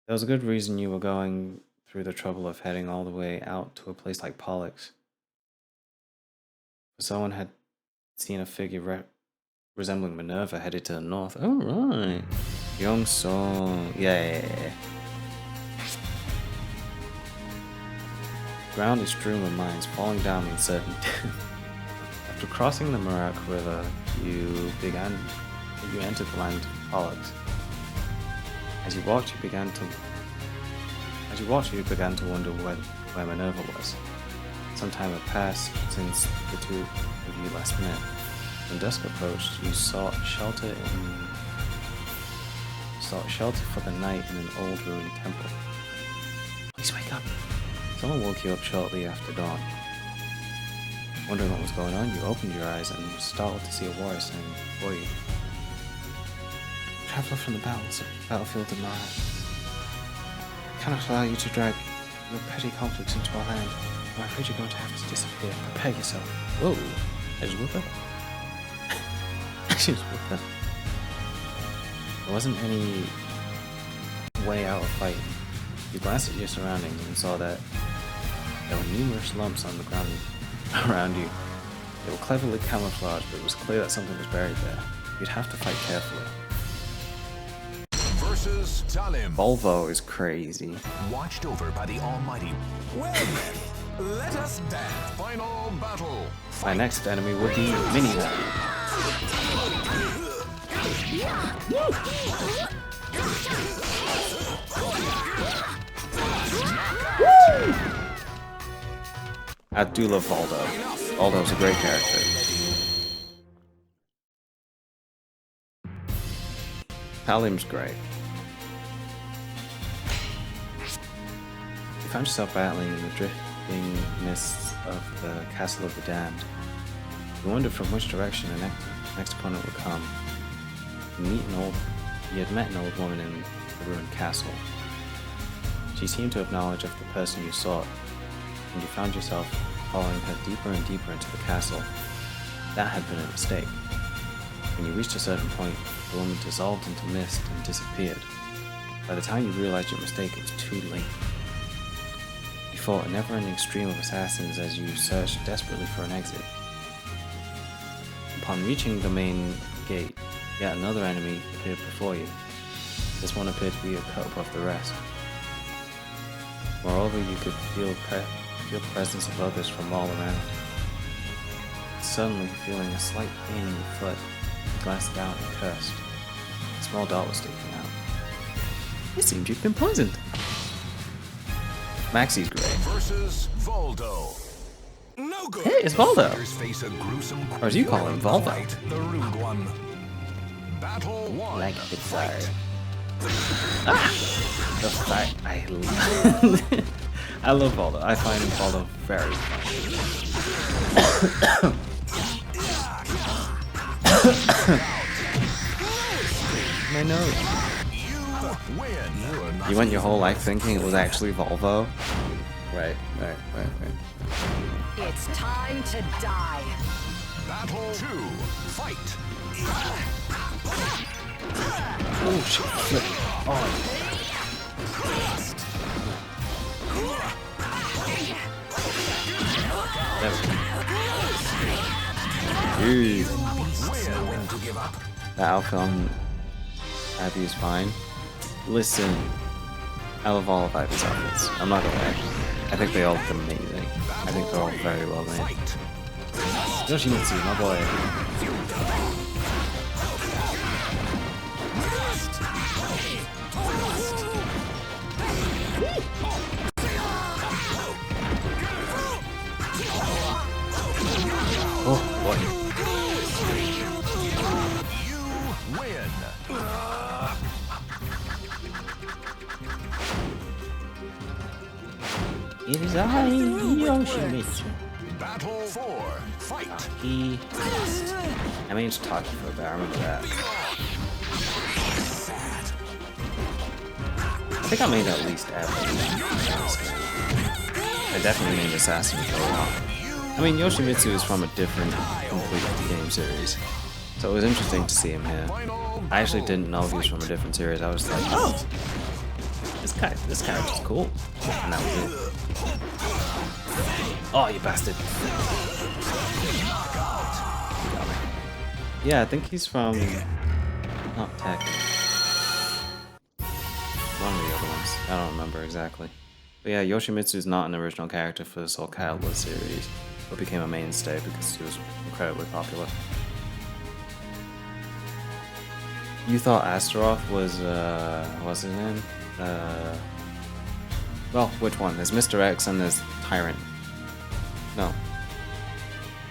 There was a good reason you were going through the trouble of heading all the way out to a place like Pollux. Someone had seen a figure resembling Minerva headed to the north. Oh, right. Young Song. Yeah. Ground is strewn with mines, falling down in certain death. After crossing the Marak River, you entered the land of Pollux. As you watched, you began to wonder where Minerva was. Some time had passed since the two of you last met. When dusk approached, you sought shelter for the night in an old ruined temple. Please wake up. Someone woke you up shortly after dawn. Wondering what was going on, you opened your eyes and were startled to see a warrior standing before you. Traveler from the battlefield of Marat. I cannot allow you to drag your petty conflicts into our land. I'm afraid you're going to have to disappear. Prepare yourself. Whoa. I just woke up. There wasn't any way out of fight. You glanced at your surroundings and saw that there were numerous lumps on the ground around you. They were cleverly camouflaged, but it was clear that something was buried there. You'd have to fight carefully. Versus Talim. Volvo is crazy. Watched over by the Almighty. Well then, let us dance. Final battle. My next enemy would be Minivan. I do love Voldo. Voldo's a great character. Talim's great. You found yourself battling in the drifting mists of the Castle of the Damned. You wondered from which direction the next opponent would come. You had met an old woman in the ruined castle. She seemed to have knowledge of the person you sought, and you found yourself following her deeper and deeper into the castle. That had been a mistake. When you reached a certain point, the woman dissolved into mist and disappeared. By the time you realized your mistake, it was too late. You fought a never-ending stream of assassins as you searched desperately for an exit. Upon reaching the main gate, yet another enemy appeared before you. This one appeared to be a cut above the rest. Moreover, you could feel presence of others from all around. Suddenly, feeling a slight pain in your foot, you glanced down and cursed. A small dot was sticking out. It seems you've been poisoned. Maxi's great. Versus Voldo. No good. Hey, it's Voldo. Fighters face a gruesome Or as you call him, Volvo. fight, the rude one. Battle 1. Like a bit fired. The fight. I love. I love Voldo. I find Voldo very funny. My nose. You win. You went your whole life thinking it was actually Volvo? Right. It's time to die. Battle 2. Fight. Oh shit, flip. Oh. There we go. Dude. That outfit on Abby is fine. Listen, I love all of Abby's outfits. I'm not gonna lie. I think they all look amazing. I think they're all very well made. Yoshimitsu, my boy. Oh boy. You win. It is I, Yoshimitsu. Battle 4. Fight. He. I mean, it's Taki for a bit, I remember that. I think I made at least Abby. I definitely named Assassin for a while. I mean, Yoshimitsu is from a different, complete game series. So it was interesting to see him here. I actually didn't know he was from a different series. I was like, oh, this character's cool. And that was it. Oh, you bastard. Yeah, I think he's from... not Tekken. One of the other ones. I don't remember exactly. But yeah, Yoshimitsu is not an original character for this whole Calibur series, but became a mainstay because he was incredibly popular. You thought Astaroth was, what's his name? Well, which one? There's Mr. X and there's Tyrant. No.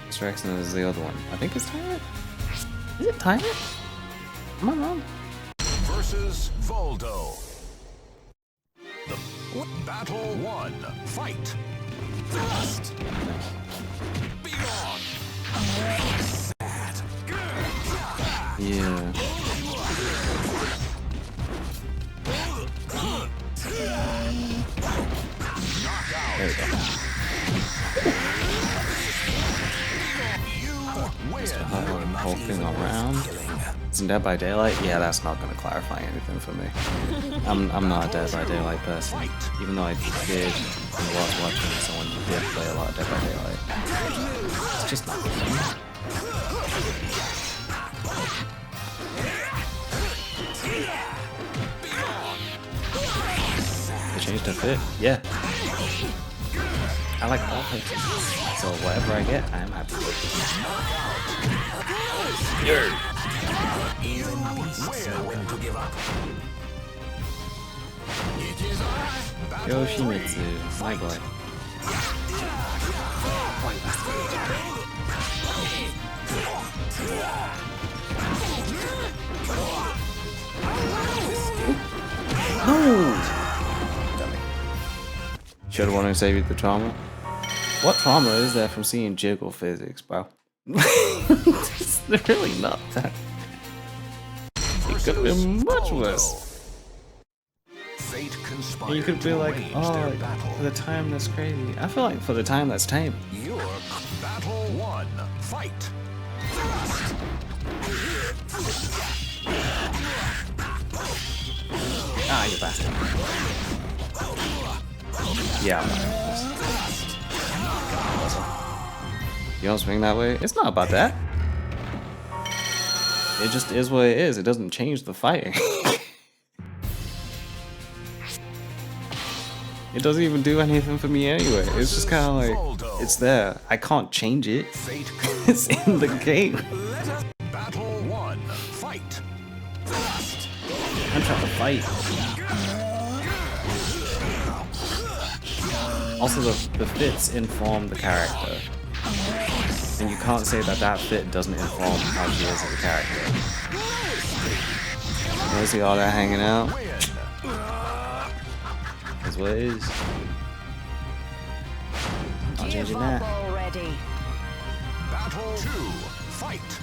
Mr. X and there's the other one. I think it's Tyrant? Is it Tyrant? Am I wrong? Versus Voldo. The Battle 1. Fight. Beyond. Yeah. There we go. Mr. Huddle hulking around. Isn't Dead by Daylight? Yeah, that's not going to clarify anything for me. I'm not a Dead by Daylight person, even though I did and was watching someone who did play a lot of Dead by Daylight. It's just not for me. They changed the fit? Yeah. I like all pictures, so whatever I get, I am happy Yoshimitsu, my boy. No! Dummy. Should've wanted to save you the trauma. What trauma is there from seeing jiggle physics, bro? It's really not that. It could have been much worse. Fate And you could be like, oh, for the time that's crazy. I feel like for the time that's tame. Your Battle 1. Fight. Ah, you bastard. Yeah. You don't swing that way? It's not about that. It just is what it is. It doesn't change the fighting. It doesn't even do anything for me anyway. It's just kind of like, it's there. I can't change it. It's in the game. Battle 1. Fight. I'm trying to fight. Also, the fits inform the character. And you can't say that that fit doesn't inform how she is as a character. You see all that hanging out? That's what it is. I'll change it now. Already. Battle 2. Fight.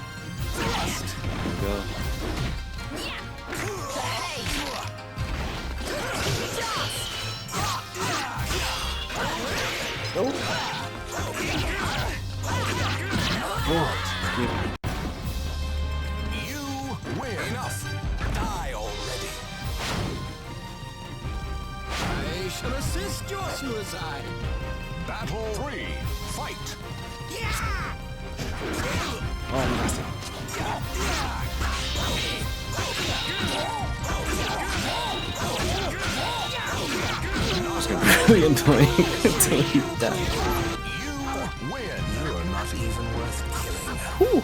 There we go. You win. Enough. Die already. I shall assist your suicide. Battle 3. Fight. Oh, nasty. It's gonna be really annoying until you die. You win. You are not even worth killing. Whew.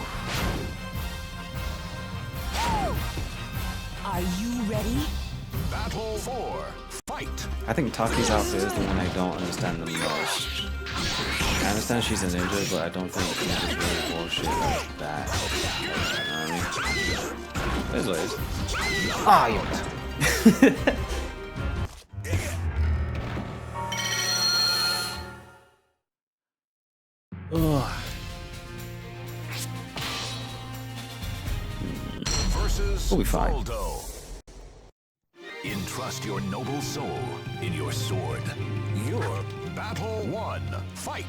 Are you ready? Battle 4. Fight. I think Taki's outfit is the one I don't understand the most. I understand she's a ninja, but I don't think ninjas really bullshit like that. You know what I mean? It is what it is. Ah, you Ugh. Versus We'll be fine. Voldo. Entrust your noble soul in your sword. Your Battle 1. Fight.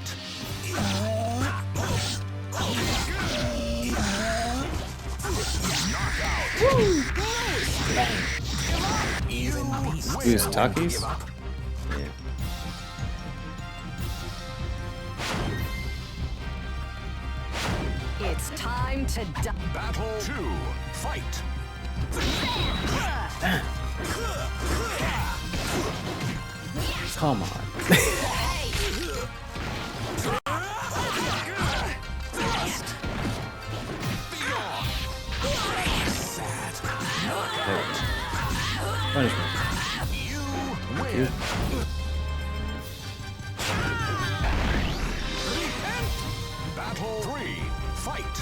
Knockout. Even beasts Use will Takis? give up. Yeah. It's time to die. Battle 2. Fight. Come on. Punishment. You win. Battle 3. Fight.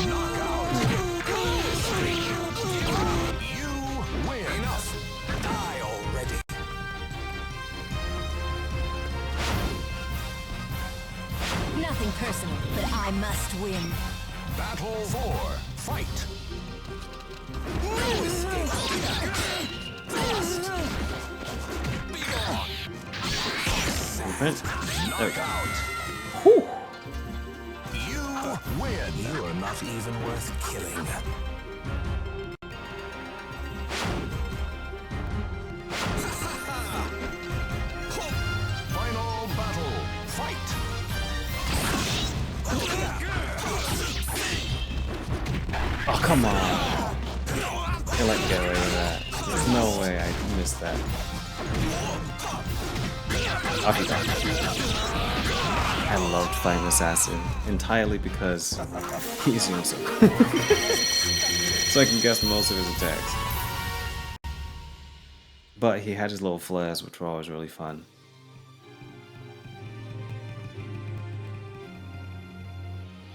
You win. Enough. Die already. Nothing personal, but I must win. Battle 4. Fight. Blueprint. There we go. Whew. You win. You are not even worth killing. Final battle. Fight. Oh, come on. You're like, get away with that. There's no way I missed that. Off you go. I loved fighting Assassin entirely because he's Yunso. So I can guess most of his attacks. But he had his little flares, which were always really fun.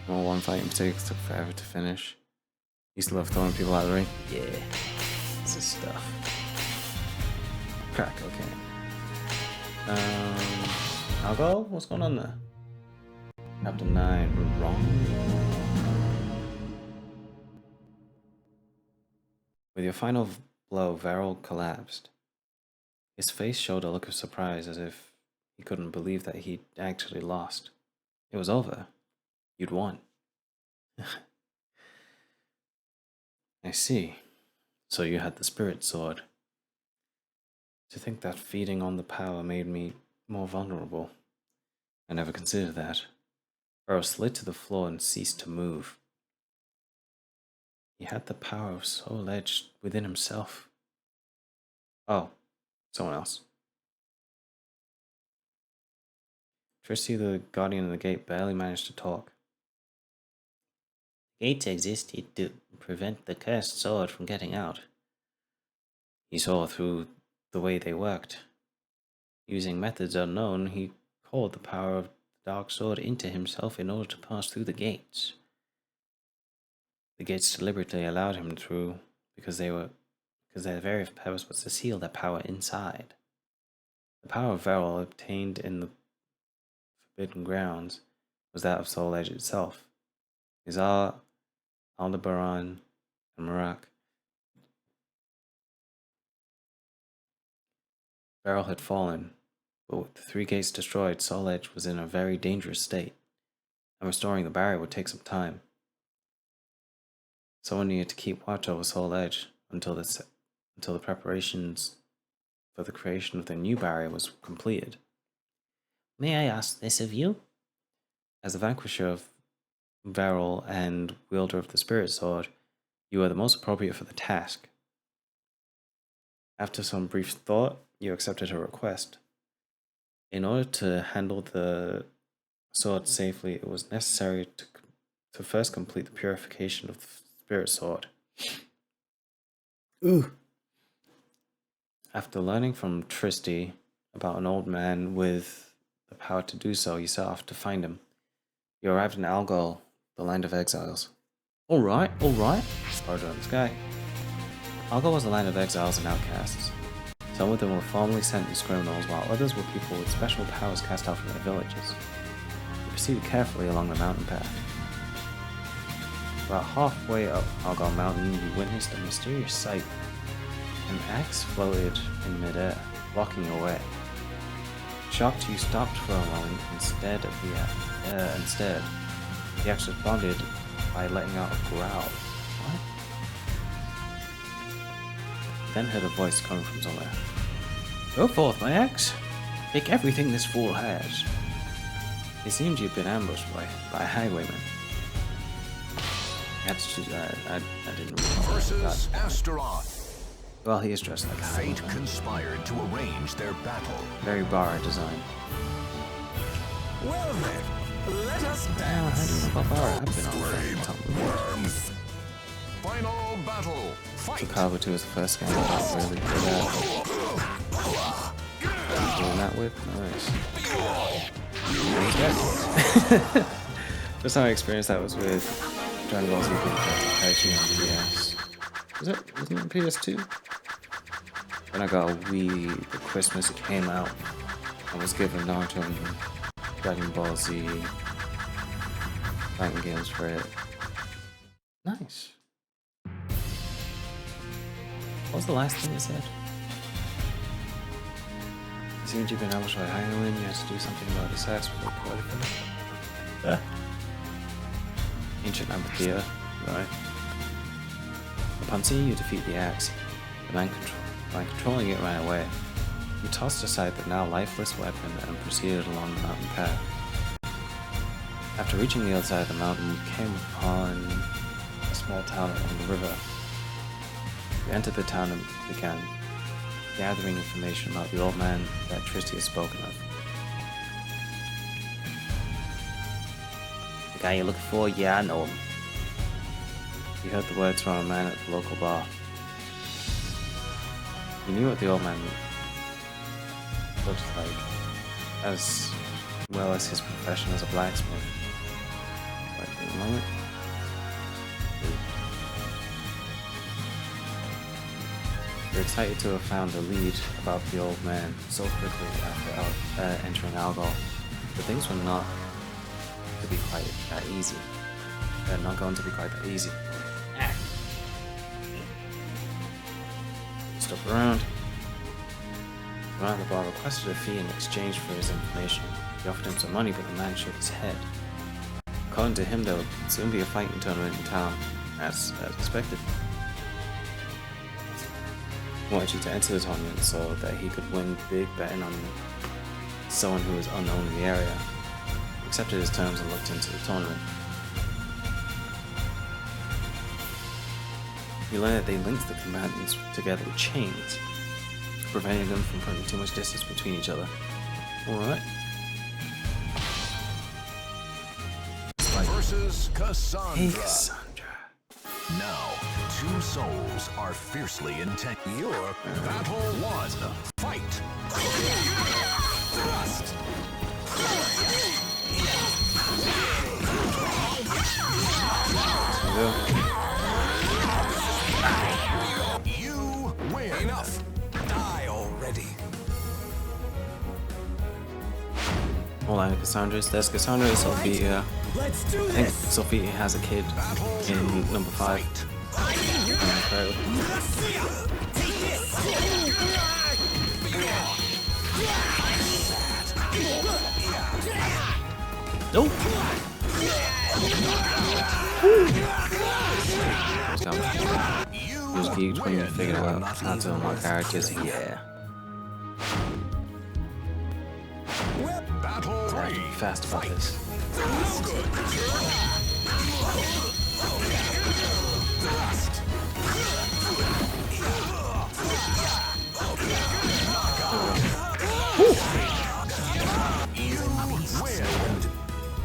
Well, one fight in particular took forever to finish. Used to love throwing people out of the ring. Yeah, this is stuff. Crack, okay. I'll go. What's going on there? Chapter 9, we're wrong. With your final blow, Varel collapsed. His face showed a look of surprise, as if He couldn't believe that he'd actually lost. It was over. You'd won. I see. So you had the spirit sword. To think that feeding on the power made me more vulnerable. I never considered that. Burrow slid to the floor and ceased to move. He had the power of Soul Edge within himself. Oh, someone else. Tristy, the guardian of the gate, barely managed to talk. Gates existed to prevent the cursed sword from getting out. He saw through the way they worked. Using methods unknown, he called the power of the dark sword into himself in order to pass through the gates. The gates deliberately allowed him through because their very purpose was to seal their power inside. The power of Veril obtained in the Forbidden Grounds was that of Soul Edge itself. Izar, Aldebaran, and Marak. Veril had fallen, but with the 3 gates destroyed, Soul Edge was in a very dangerous state, and restoring the barrier would take some time. Someone needed to keep watch over Soul Edge until the preparations for the creation of the new barrier was completed. May I ask this of you? As the vanquisher of Veril and wielder of the Spirit Sword, you are the most appropriate for the task. After some brief thought, you accepted her request. In order to handle the sword safely, it was necessary to first complete the purification of the Spirit Sword. Ooh! After learning from Tristy about an old man with the power to do so, you set off to find him. You arrived in Algol, the land of exiles. Alright. Order in the sky. Algol was a land of exiles and outcasts. Some of them were formerly sent as criminals, while others were people with special powers cast out from their villages. You proceeded carefully along the mountain path. About halfway up Algol Mountain, you witnessed a mysterious sight. An axe floated in midair, blocking your way. Shocked, you stopped for a moment instead. The axe responded by letting out a growl. What? You then heard a voice coming from somewhere. Go forth, my axe. Take everything this fool has. It seems you've been ambushed by highwaymen. That's too bad. I didn't recall. Versus Astaroth. Well, he is dressed like a Fate highwayman. conspired to arrange their battle. Very bar design. Well then, let us How do dance. you know about bar? I've been on the top of it. Final battle. So Fight. Calibur 2 is the first game I got really good at. Doing that with? Nice. First time I experienced that was with Dragon Ball Z Kaiji on PS. Wasn't it on PS2? When I got a Wii, the Christmas it came out, I was given Naruto and Dragon Ball Z fighting games for it. Nice. What was the last thing it said? It seems you've been ambushed by Highland, you had to do something about the sex before quite Ancient amphitheater, right? Upon seeing you defeat the axe, the man controlling it ran away. You tossed aside the now lifeless weapon and proceeded along the mountain path. After reaching the other side of the mountain, you came upon a small town along the river. You entered the town and began gathering information about the old man that Tristy had spoken of. The guy you're looking for? Yeah, I know him. You heard the words from a man at the local bar. You knew what the old man looked like, as well as his profession as a blacksmith. Wait for a moment. You're excited to have found a lead about the old man so quickly after entering Algol, but things were not to be quite that easy. They're not going to be quite that easy. Stop around. The man at the bar requested a fee in exchange for his information. He offered him some money, but the man shook his head. According to him, there would soon be a fighting tournament in town, as expected. He wanted you to enter the tournament so that he could win big betting on someone who was unknown in the area. He accepted his terms and looked into the tournament. You learn that they linked the combatants together with chains, preventing them from putting too much distance between each other. Alright. Versus Cassandra. Hey, Cassandra. Now, two souls are fiercely intent. Your battle one. Fight. Thrust. You win. Enough. Die already. Hold on, Cassandra's. That's Cassandra and Sophia. Let's do I think this. Sophia has a kid in number 5. Nope. It was geeked when you figured out how to unlock characters. Yeah. Battle I have to be fast about this.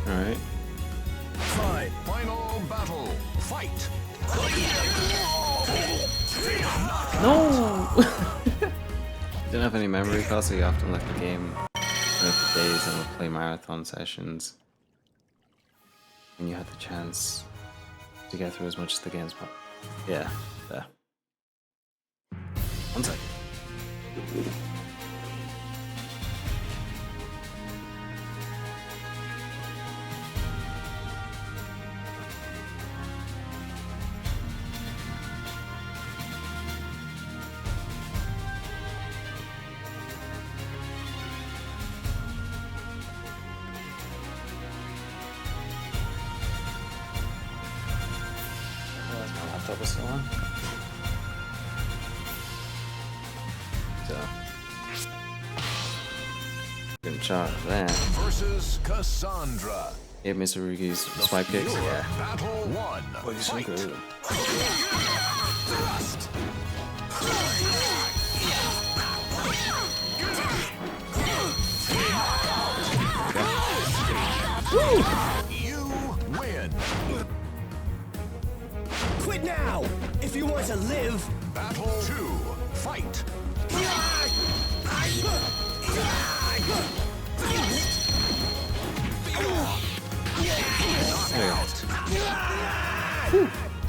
Alright. Fine. Final battle. Fight. No! Didn't have any memory cards, so you often left the game for days and would play marathon sessions. And you had the chance to get through as much of the game's possible. Yeah, there. 1 second. My laptop is still on. So, good shot of that. Versus Cassandra. Yeah, Mr. Rugi's swipe kicks. Your Yeah. battle one. Fight. Good. Thrust. You win. Quit now. If you want to live. Battle two. Fight.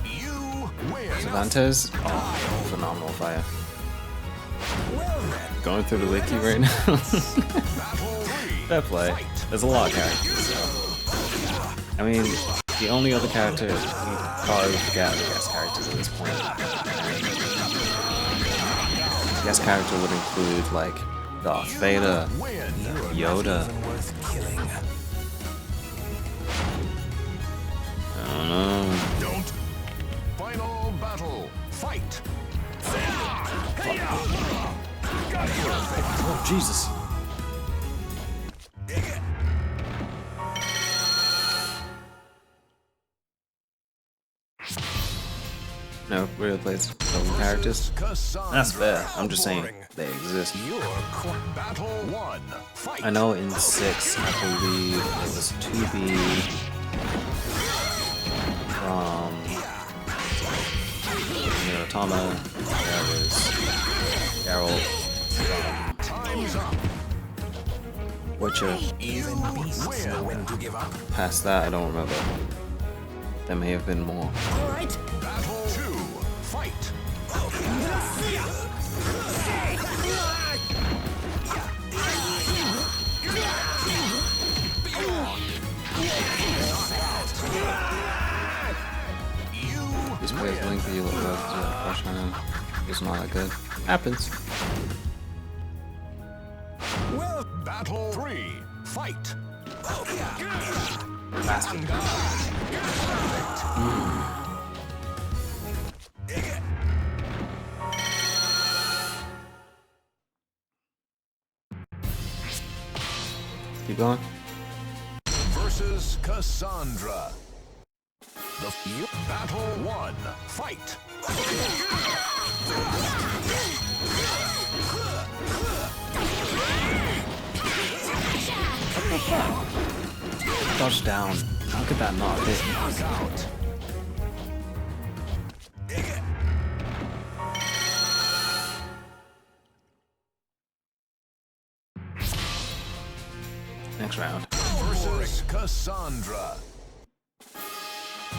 You win. Cervantes, oh, phenomenal fire. Well then. Going through the wiki right now. Battle three. Fair play. There's a lot of characters, so. I mean, the only other character, you probably forget the guest characters at this point. The guest character would include, like, Darth Vader, Win. Yoda. Worth killing. I don't know. Don't. Final battle. Fight. Oh, Jesus. No, really plays some characters. That's fair. I'm just saying they exist. Your battle one. Fight. I know in 6, I believe it was 2B from Tama. There was Geralt Time's up. from Witcher. Even beasts know when to give up. Past that, I don't remember. There may have been more. All right. Battle two. Fight. These players blink for you look good. Crush on him. He's not that good. Happens. Battle 3, fight! Bastard. Keep going. Versus Cassandra. The Battle 1, fight! Dodge down. How could that not hit? Knockout. Next round. Versus Cassandra.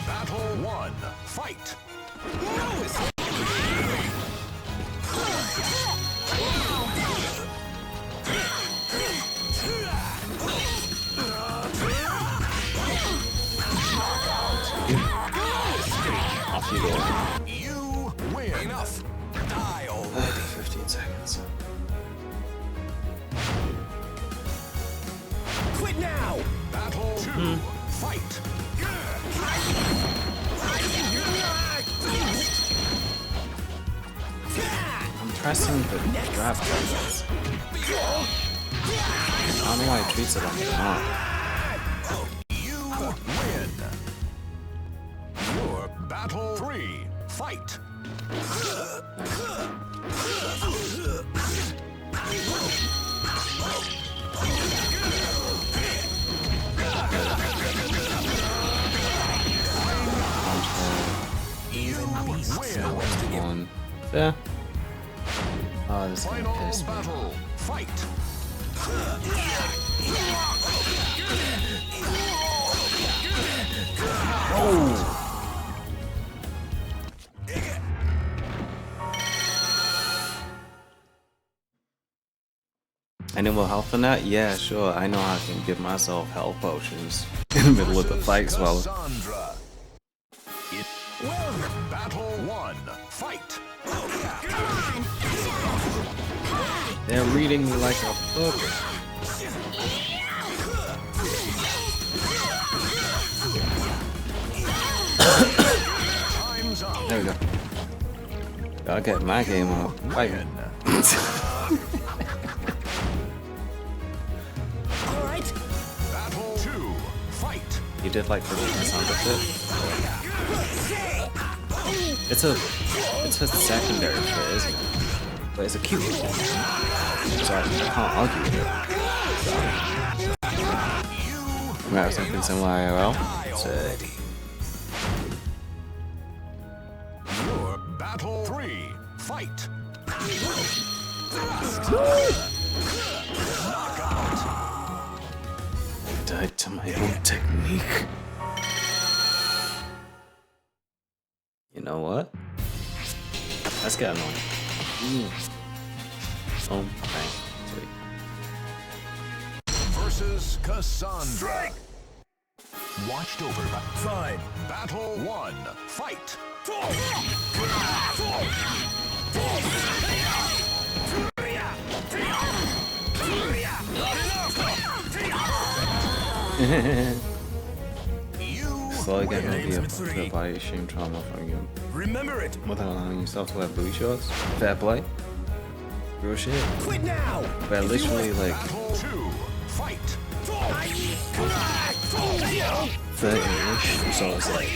Battle 1, fight! Off you go. You win. Enough. Die already. 15 seconds. Quit now! Battle 2, fight! I'm pressing the grab buttons. I don't know why it treats it like it's not. You win. Your Battle 3, fight! One. Yeah. Oh, this is gonna Final piss me off. battle, fight! I need more health than that? Yeah, sure. I know I can give myself health potions in the middle of the fight as well. Cassandra. Battle 1, fight! They're reading me like a book. Time's up. There we go. Gotta get my game up. Fighting. Alright. Battle 2, fight! You did like the sound of it. It's a secondary fit, isn't it? But it's a cute one. So I can't argue with it. We might have something similar IRL. Sick. Your Battle 3, fight! I died to my own technique. You know what? Let's get annoying. Oh, bang. Sweet. Versus Cassandra. Watched over by... Fine. Battle 1, fight! Slowly getting the body shame trauma from you Remember it! without allowing yourself to wear booty shorts. Fair play. Real shit. Quit now! But literally like Battle 2, fight! 30-ish, so it's like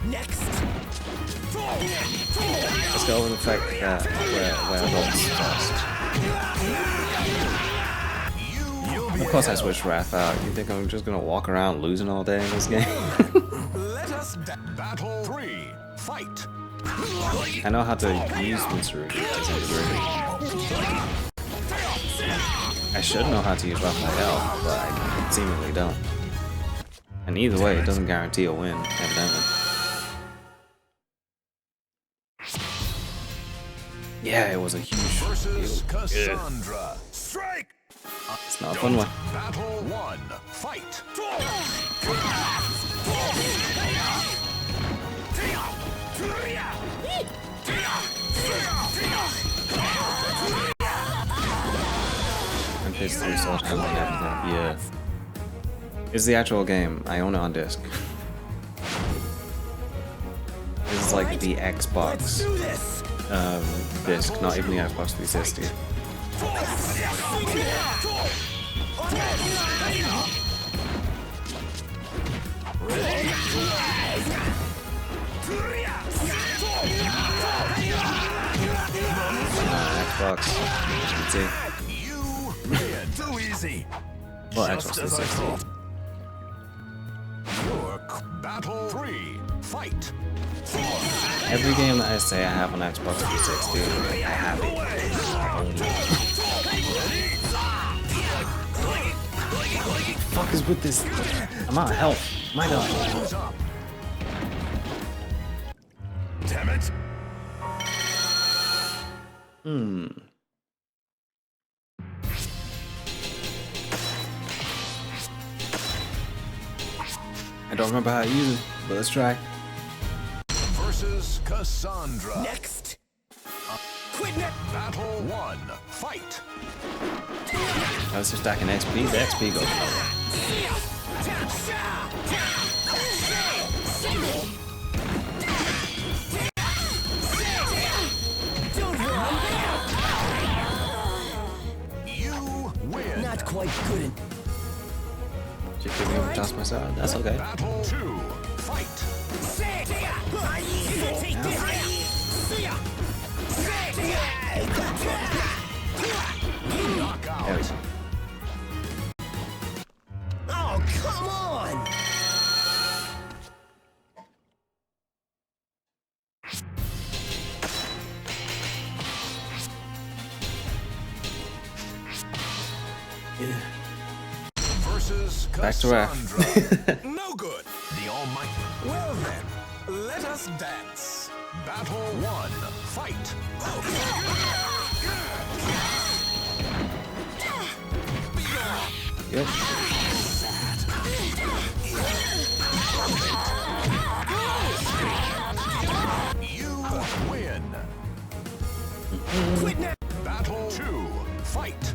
Next! let's go over the fact that where adults first. Of course I switched Wrath out. You think I'm just gonna walk around losing all day in this game? Let us... Battle 3, fight! I know how to use Mitsuru to some degree. I should know how to use Raphael, but I seemingly don't. And either way, it doesn't guarantee a win, evidently. Yeah, it was a huge Versus deal. Cassandra. Strike! It's not a fun one. Battle 1, fight! PS3 Source Code and everything. Yeah. It's the actual game. I own it on disc. This is like the Xbox disc, not even the Xbox 360. Xbox. Let's see. You win. Too easy. Well, Xbox Just as I 360. thought. Your battle 3. Fight. Every game that I say I have on Xbox 360, I have it. I own it. What the fuck is with this? I'm out of health. My god. Who's up? Damn it. I don't remember how to use it, but let's try. Versus Cassandra. Next. Quit now. Battle 1. Fight. I was just stacking XP. The XP goes nowhere. You win. Not quite good. Just giving me a toss myself. That's okay. Battle 2. Fight. Knockout. Oh, come on! Versus Back to where? Cassandra. No good. The Almighty. Well then, let us dance. Battle 1. Fight. Yep. You win. Quit now. Battle 2. Fight.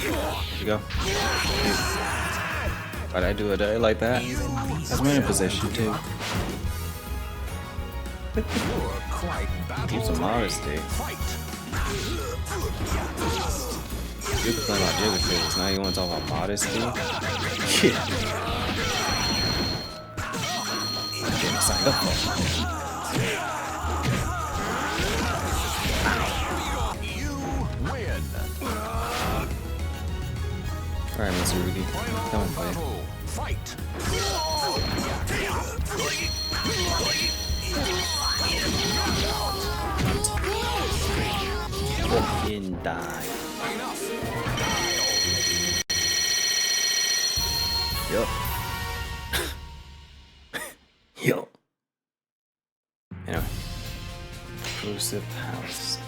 Here you go. Why'd I do it like that? That's my position too. You're quite battle Keep some modesty. Fight. You can play about jigger things. Now you want to talk about modesty? Yeah. I'm getting signed up for. You win. Alright, Mr. Rudy. Come on, buddy. Battle. Fight. Fucking die. Yup. Yup. Anyway. Exclusive Palace.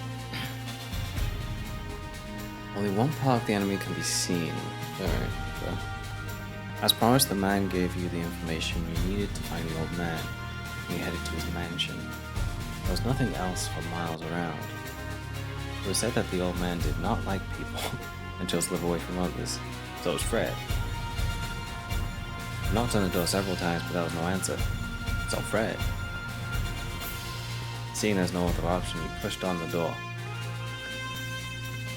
Only one part of the enemy can be seen. Alright, well. As promised, the man gave you the information you needed to find the old man when you headed to his mansion. There was nothing else for miles around. It was said that the old man did not like people and chose to live away from others. So was Fred. I knocked on the door several times, but there was no answer. So Fred. Seeing there's no other option, he pushed on the door.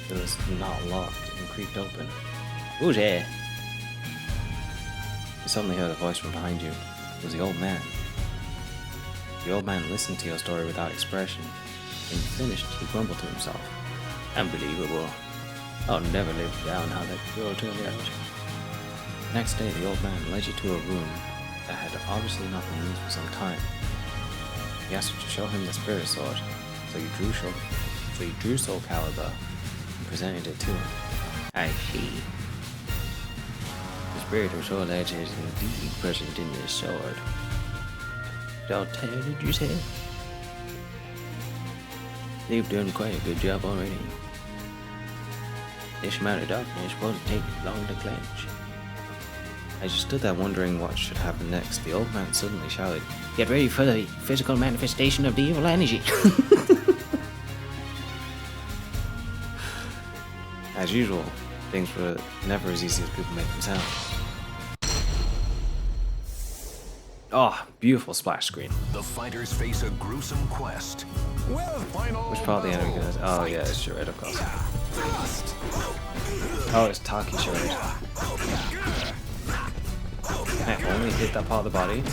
It was not locked and creaked open. Who's there? You suddenly heard a voice from behind you. It was the old man. The old man listened to your story without expression. When you finished, he grumbled to himself. Unbelievable. I'll never live down how that girl turned out. The next day, the old man led you to a room that had obviously not been used for some time. He asked you to show him the spirit sword, so you drew Soul Calibur and presented it to him. I see. The spirit of Soul Edge is indeed present in this sword. Conteh, did you say? You've done quite a good job already. This amount of darkness won't take long to cleanse. As you stood there wondering what should happen next, the old man suddenly shouted, "Get ready for the physical manifestation of the evil energy." as usual, things were never as easy as people make them sound. Oh, beautiful splash screen. The fighters face a gruesome quest. Well, final Which part of the enemy goes? Oh yeah, it's Shred, of course. Oh, it's Taki Shred. Can I only hit that part of the body?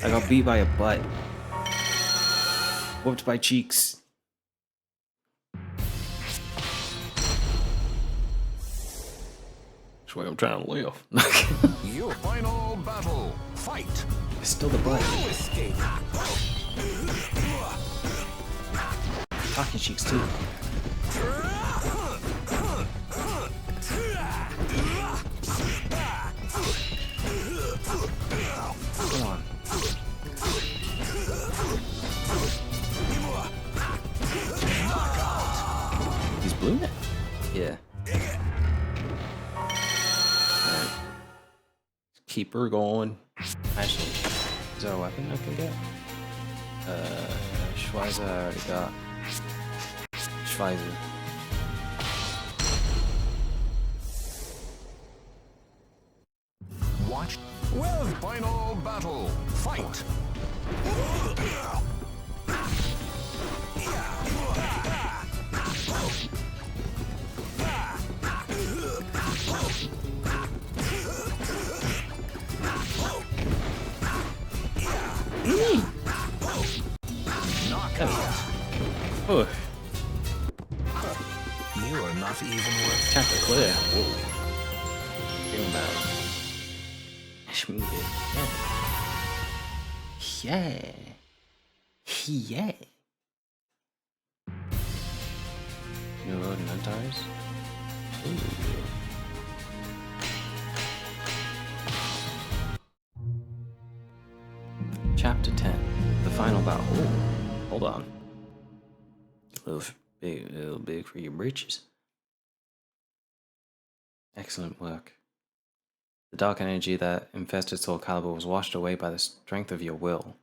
I got beat by a butt. Whooped by cheeks. That's why I'm trying to live. Your final battle. Fight. It's still the butt. Escape. Talking cheeks too. Come on. He's blue now? Yeah. Alright. Keep her going. Actually, is there a weapon I can get? Schweizer I already got. Schweizer. Watch. Well, final battle. Fight. Oh, You are not even worth. chapter clear. Whoa. Feel about smooth it. Yeah. Yeah. New road and Antares? Ooh. Chapter 10. The final battle. Ooh. Hold on. A little big for your britches. Excellent work. The dark energy that infested Soul Calibur was washed away by the strength of your will.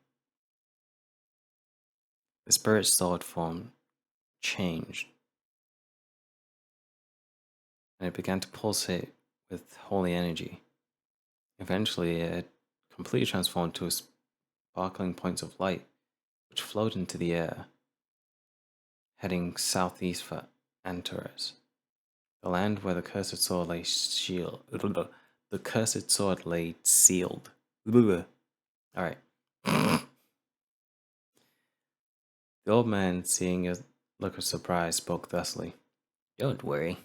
The spirit's solid form changed, and it began to pulsate with holy energy. Eventually, it completely transformed to sparkling points of light, which flowed into the air, heading southeast for Antares, the land where the cursed sword lay sealed. The cursed sword lay sealed. Alright. The old man, seeing a look of surprise, spoke thusly. Don't worry.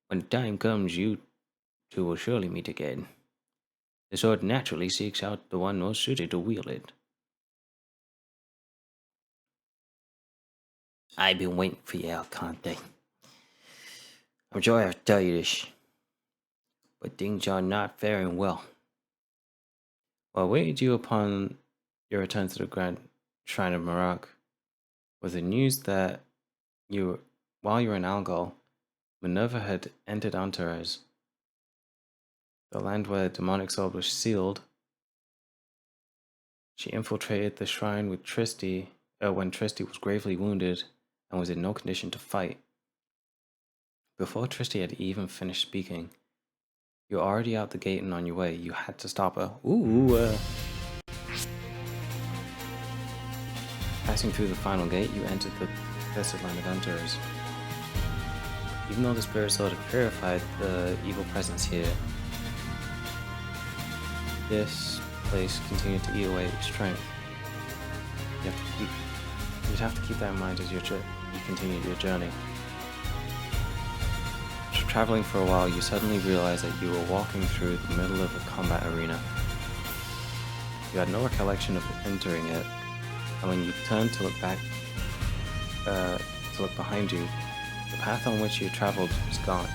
When the time comes, you two will surely meet again. The sword naturally seeks out the one most suited to wield it. I've been waiting for you, Conteh. I'm sure I have to tell you this, but things are not faring well. While waiting you upon your return to the Grand Shrine of Marak, was the news that while you were in Algol, Minerva had entered Antares, the land where the demonic sword was sealed. She infiltrated the shrine with Tristy when Tristy was gravely wounded and was in no condition to fight. Before Tristy had even finished speaking, you were already out the gate and on your way. You had to stop her. Passing through the final gate, you entered the cursed land of Antares. Even though the spirit sword had purified the evil presence here, this place continued to eat away at your strength. You'd have to keep that in mind as you continued your journey. Traveling for a while, you suddenly realized that you were walking through the middle of a combat arena. You had no recollection of entering it, and when you turned to look behind you, the path on which you traveled was gone.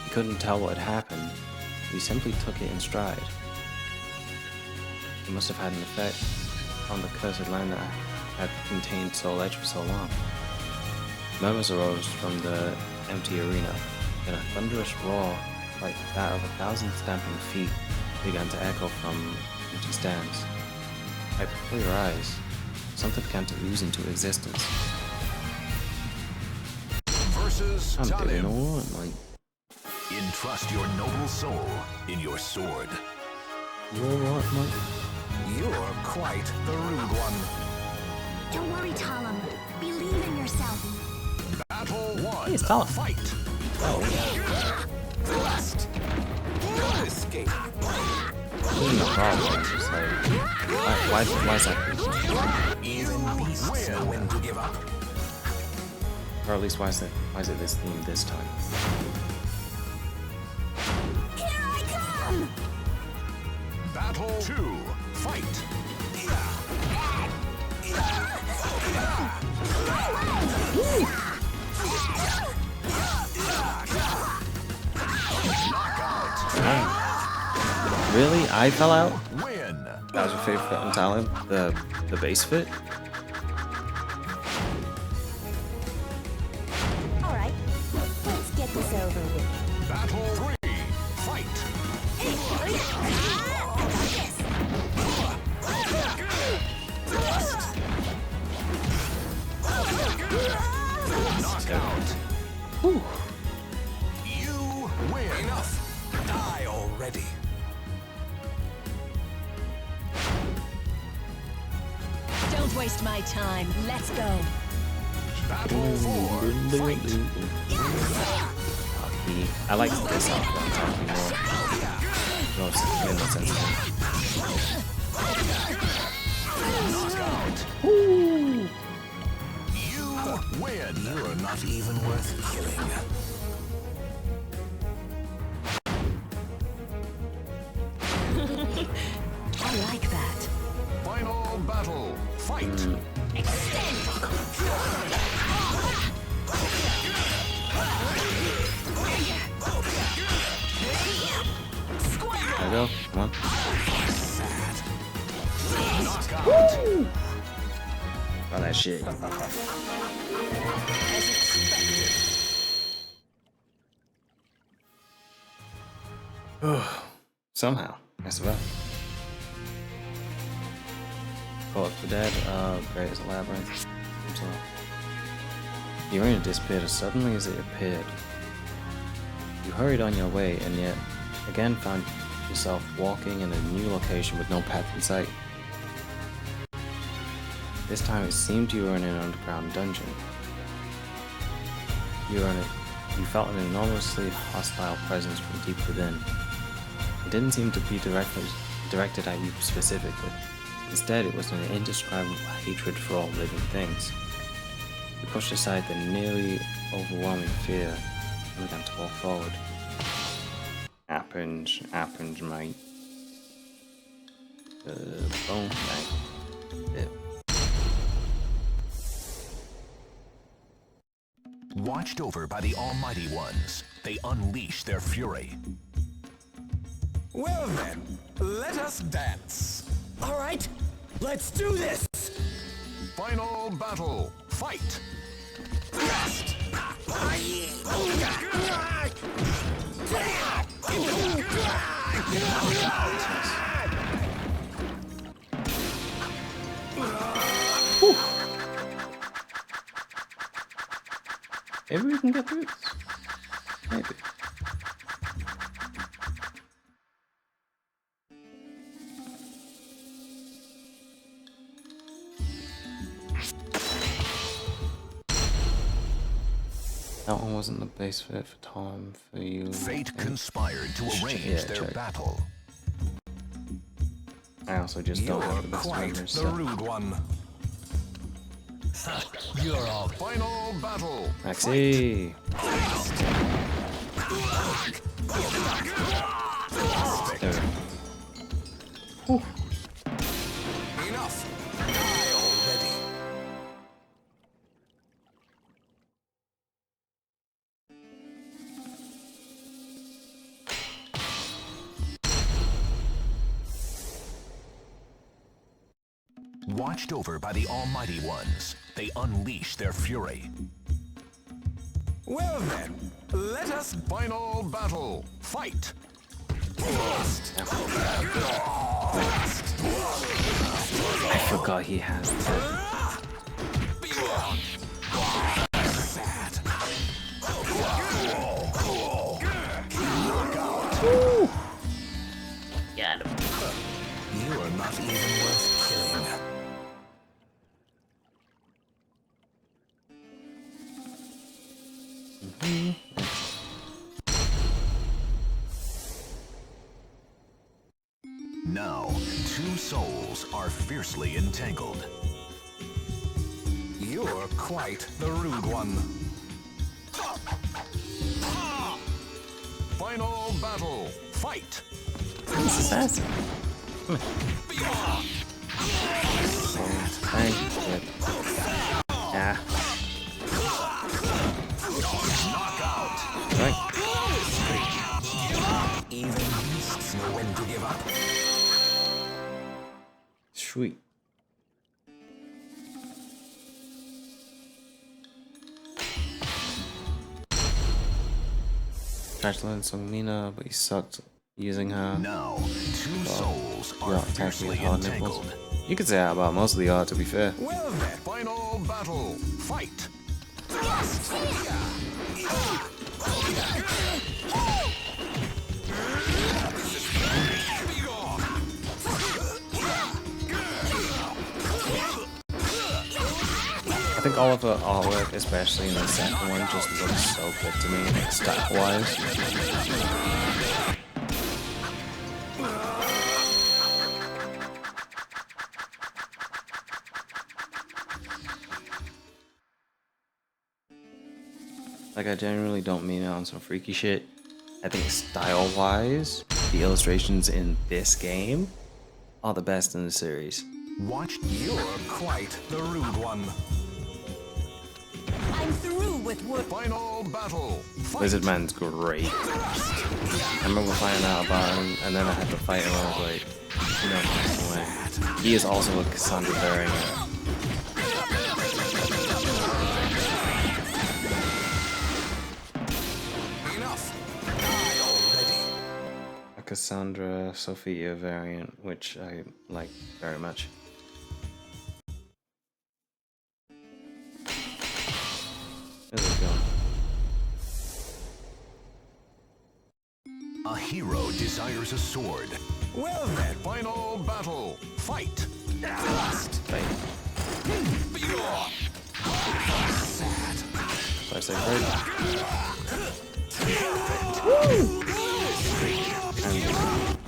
You couldn't tell what had happened. You simply took it in stride. It must have had an effect on the cursed land that had contained Soul Edge for so long. Murmurs arose from the empty arena. Then a thunderous roar like that of 1,000 stamping feet began to echo from empty stands. Right before your eyes, something began to ooze into existence. Versus I'm doing time. alright, mate. Entrust your noble soul in your sword. You alright, mate? You're quite the rude one. Don't worry, Talum. Believe in yourself. Battle 1. Hey, it's Talum. Fight. Thrust. Good escape. Even the problem is just like, why is that? Even beasts know when to give up. Or at least why is it this theme this time? Here I come! Battle 2. Fight. Really? I fell out? Win. That was your favorite on talent? The base fit? Alright, let's get this over with. Battle 3. Fight. Knockout. Whew. You win. Enough. Die already. Don't waste my time. Let's go. Battle 4. Fight. I like this talking more. In the sense Knockout. You win. You're not even worth killing. I like that. Final battle. Fight. There we go. Come on. Knockout. Oh, that shit. As expected. Somehow. I suppose. Call up the dead. Great as a labyrinth. So, the arena disappeared as suddenly as it appeared. You hurried on your way, and yet again found yourself walking in a new location with no path in sight. This time it seemed you were in an underground dungeon. You felt an enormously hostile presence from deep within. It didn't seem to be directed at you specifically. Instead, it was an indescribable hatred for all living things. You pushed aside the nearly overwhelming fear and began to walk forward. Happens, mate. Boom, mate. Yeah. Watched over by the Almighty Ones, they unleash their fury. Well then, let us dance. All right, let's do this. Final battle. Fight. Maybe we can get through this. Maybe. That one wasn't the base fit for time for you. Fate conspired to arrange Yeah, their check. battle. I also just don't have the You're best quite memory, the so. rude one. You're all Final battle. Maxi! There we go. Whew. Enough. Die already. Watched over by the Almighty Ones, they unleash their fury. Well then, Let us final battle. Fight. I forgot he has that. Got him. You are not even worth killing. Now, two souls are fiercely entangled. You're quite the rude one. Final battle. Fight. He's assassin. Thank you. Yeah. Knockout. Right. Even beasts know when to give up. Sweet. Tried to learn some Mina, but he sucked using her. Now, two souls are Yeah, attacking fiercely his hard nipples. entangled. You could say that about most of the art, to be fair. Well then, final battle. Fight. I think all of her artwork, especially in the second one, just looks so good to me, like stat-wise. Like, I genuinely don't mean it on some freaky shit. I think style-wise, the illustrations in this game are the best in the series. Watch. You're quite the rude one. I'm through with work. Final battle. Fight. Lizard Man's great. I remember finding out about him, and then I had to fight him, and I was like, no fucking way. He is also a Cassandra variant. Enough. Die already. A Cassandra Sophia variant, which I like very much. Where's it going? A hero desires a sword. Well then, final battle. Fight. Fight. So I say right.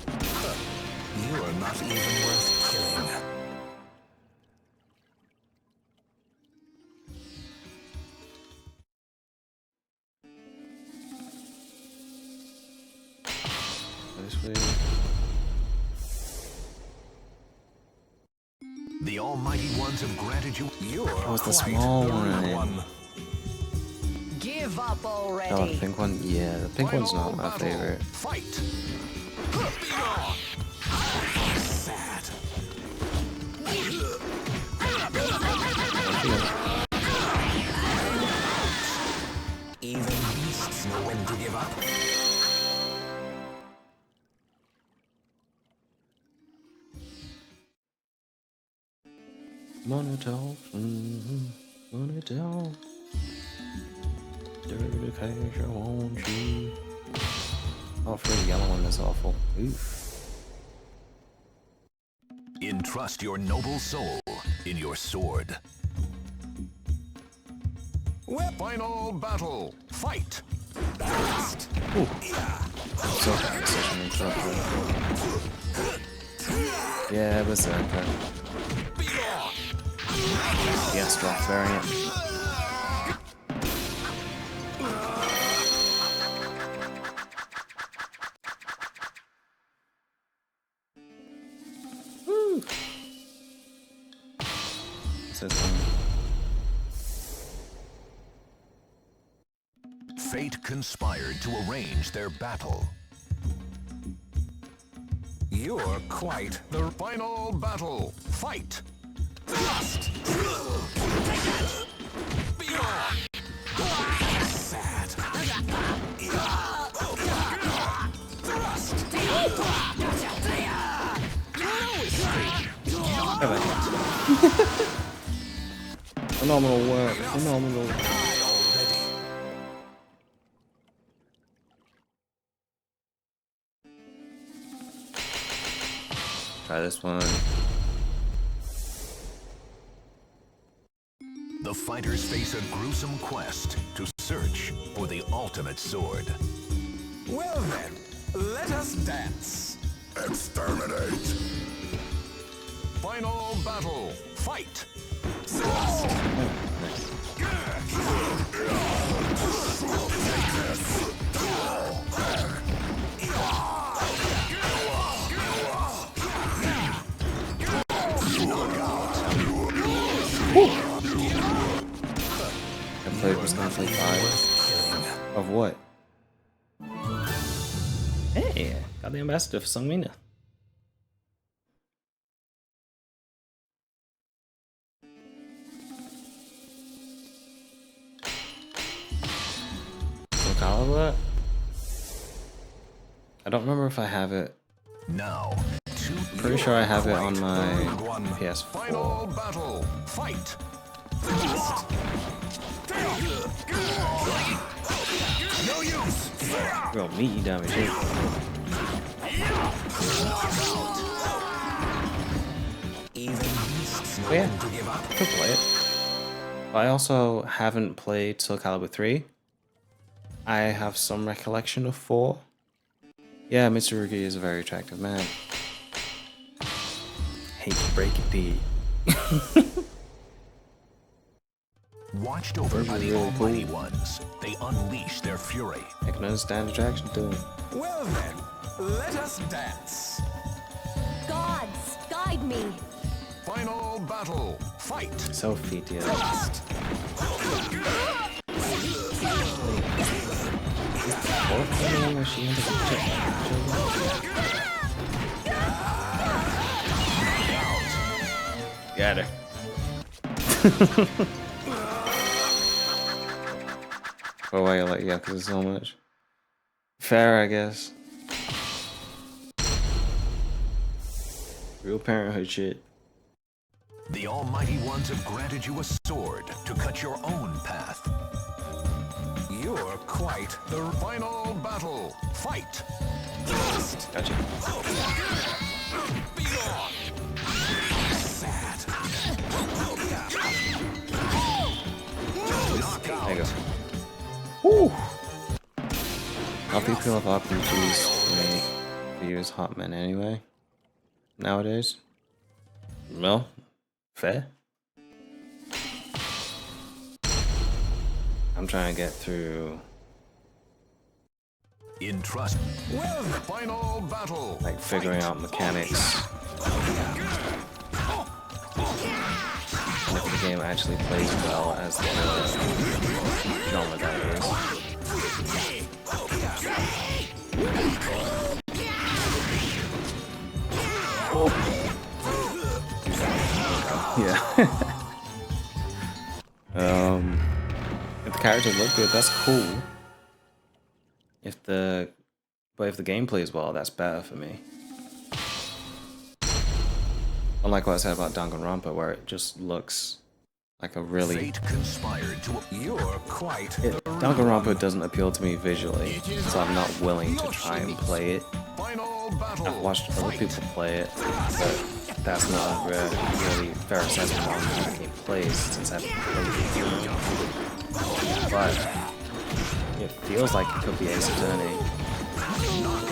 You are not even worth killing. This way. The Almighty Ones have granted you. You're Oh, it's the quite small the rude one. Give up Oh, the already. pink one? Yeah, the pink one's Final not my battle. favorite. Fight. Sad. Even beasts know when to give up. Monotone. Monotone. Dirty cash, I want you. Oh, for the yellow one is awful. Oof. Entrust your noble soul in your sword. Final battle. Fight. So precision interrupter. Yeah, Berserker. The Astroth variant. Woo! Says Fate conspired to arrange their battle. You're quite the Final battle. Fight. sad. Phenomenal work. Phenomenal. Try this one. The fighters face a gruesome quest to search for the ultimate sword. Well then, let us dance. Exterminate. Final battle, fight! I played was Conflict 5. Of what? Hey, got the ambassador for Sungmina. Calibur? I don't remember if I have it. Now, Pretty sure I have it on my PS4. Final battle, fight! No use! Real meaty damage here. Oh yeah, I could play it. But I also haven't played Soul Calibur 3. I have some recollection of 4. Yeah, Mitsurugi is a very attractive man. Hate to break it to you. Watched over by the Really Almighty cool. Ones, they unleash their fury. I can understand attraction to him. Well then, let us dance. Gods, guide me. Final battle, fight! So feet, yeah. Got her. Oh, why you like Yakuza so much? Fair, I guess. Real parenthood shit. The Almighty Ones have granted you a sword to cut your own path. You're quite the Final battle, fight! Gotcha. sad. There you go. Woo! How do you feel about RPGs made to use hot men anyway? Nowadays? Well, fair. I'm trying to get through In trust. Well, final battle. like figuring out mechanics. And if the game actually plays well as the genre that it is. Yeah. If the characters look good, that's cool. But if the game plays well, that's better for me. Unlike what I said about Danganronpa, where it just looks like a really... Fate conspired to. You're quite Danganronpa doesn't appeal to me visually, so I'm not willing to try and play it. Final battle. I've watched other people play it, but that's not a really fair assessment on how the game plays since I haven't played it. But it feels like it could be Ace Attorney.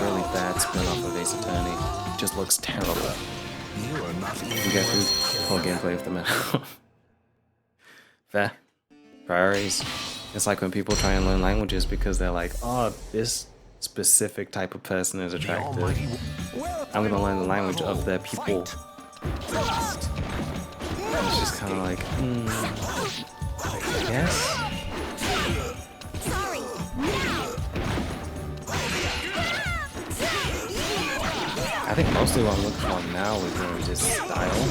Really bad spin-off of Ace Attorney. It just looks terrible. You are not You get through the whole gameplay of the meta. Fair. Priorities. It's like when people try and learn languages because they're like, oh, this specific type of person is attractive. I'm gonna learn the language of their people. It's just kind of like, I guess. Sorry. I think mostly what I'm looking for now is really just style.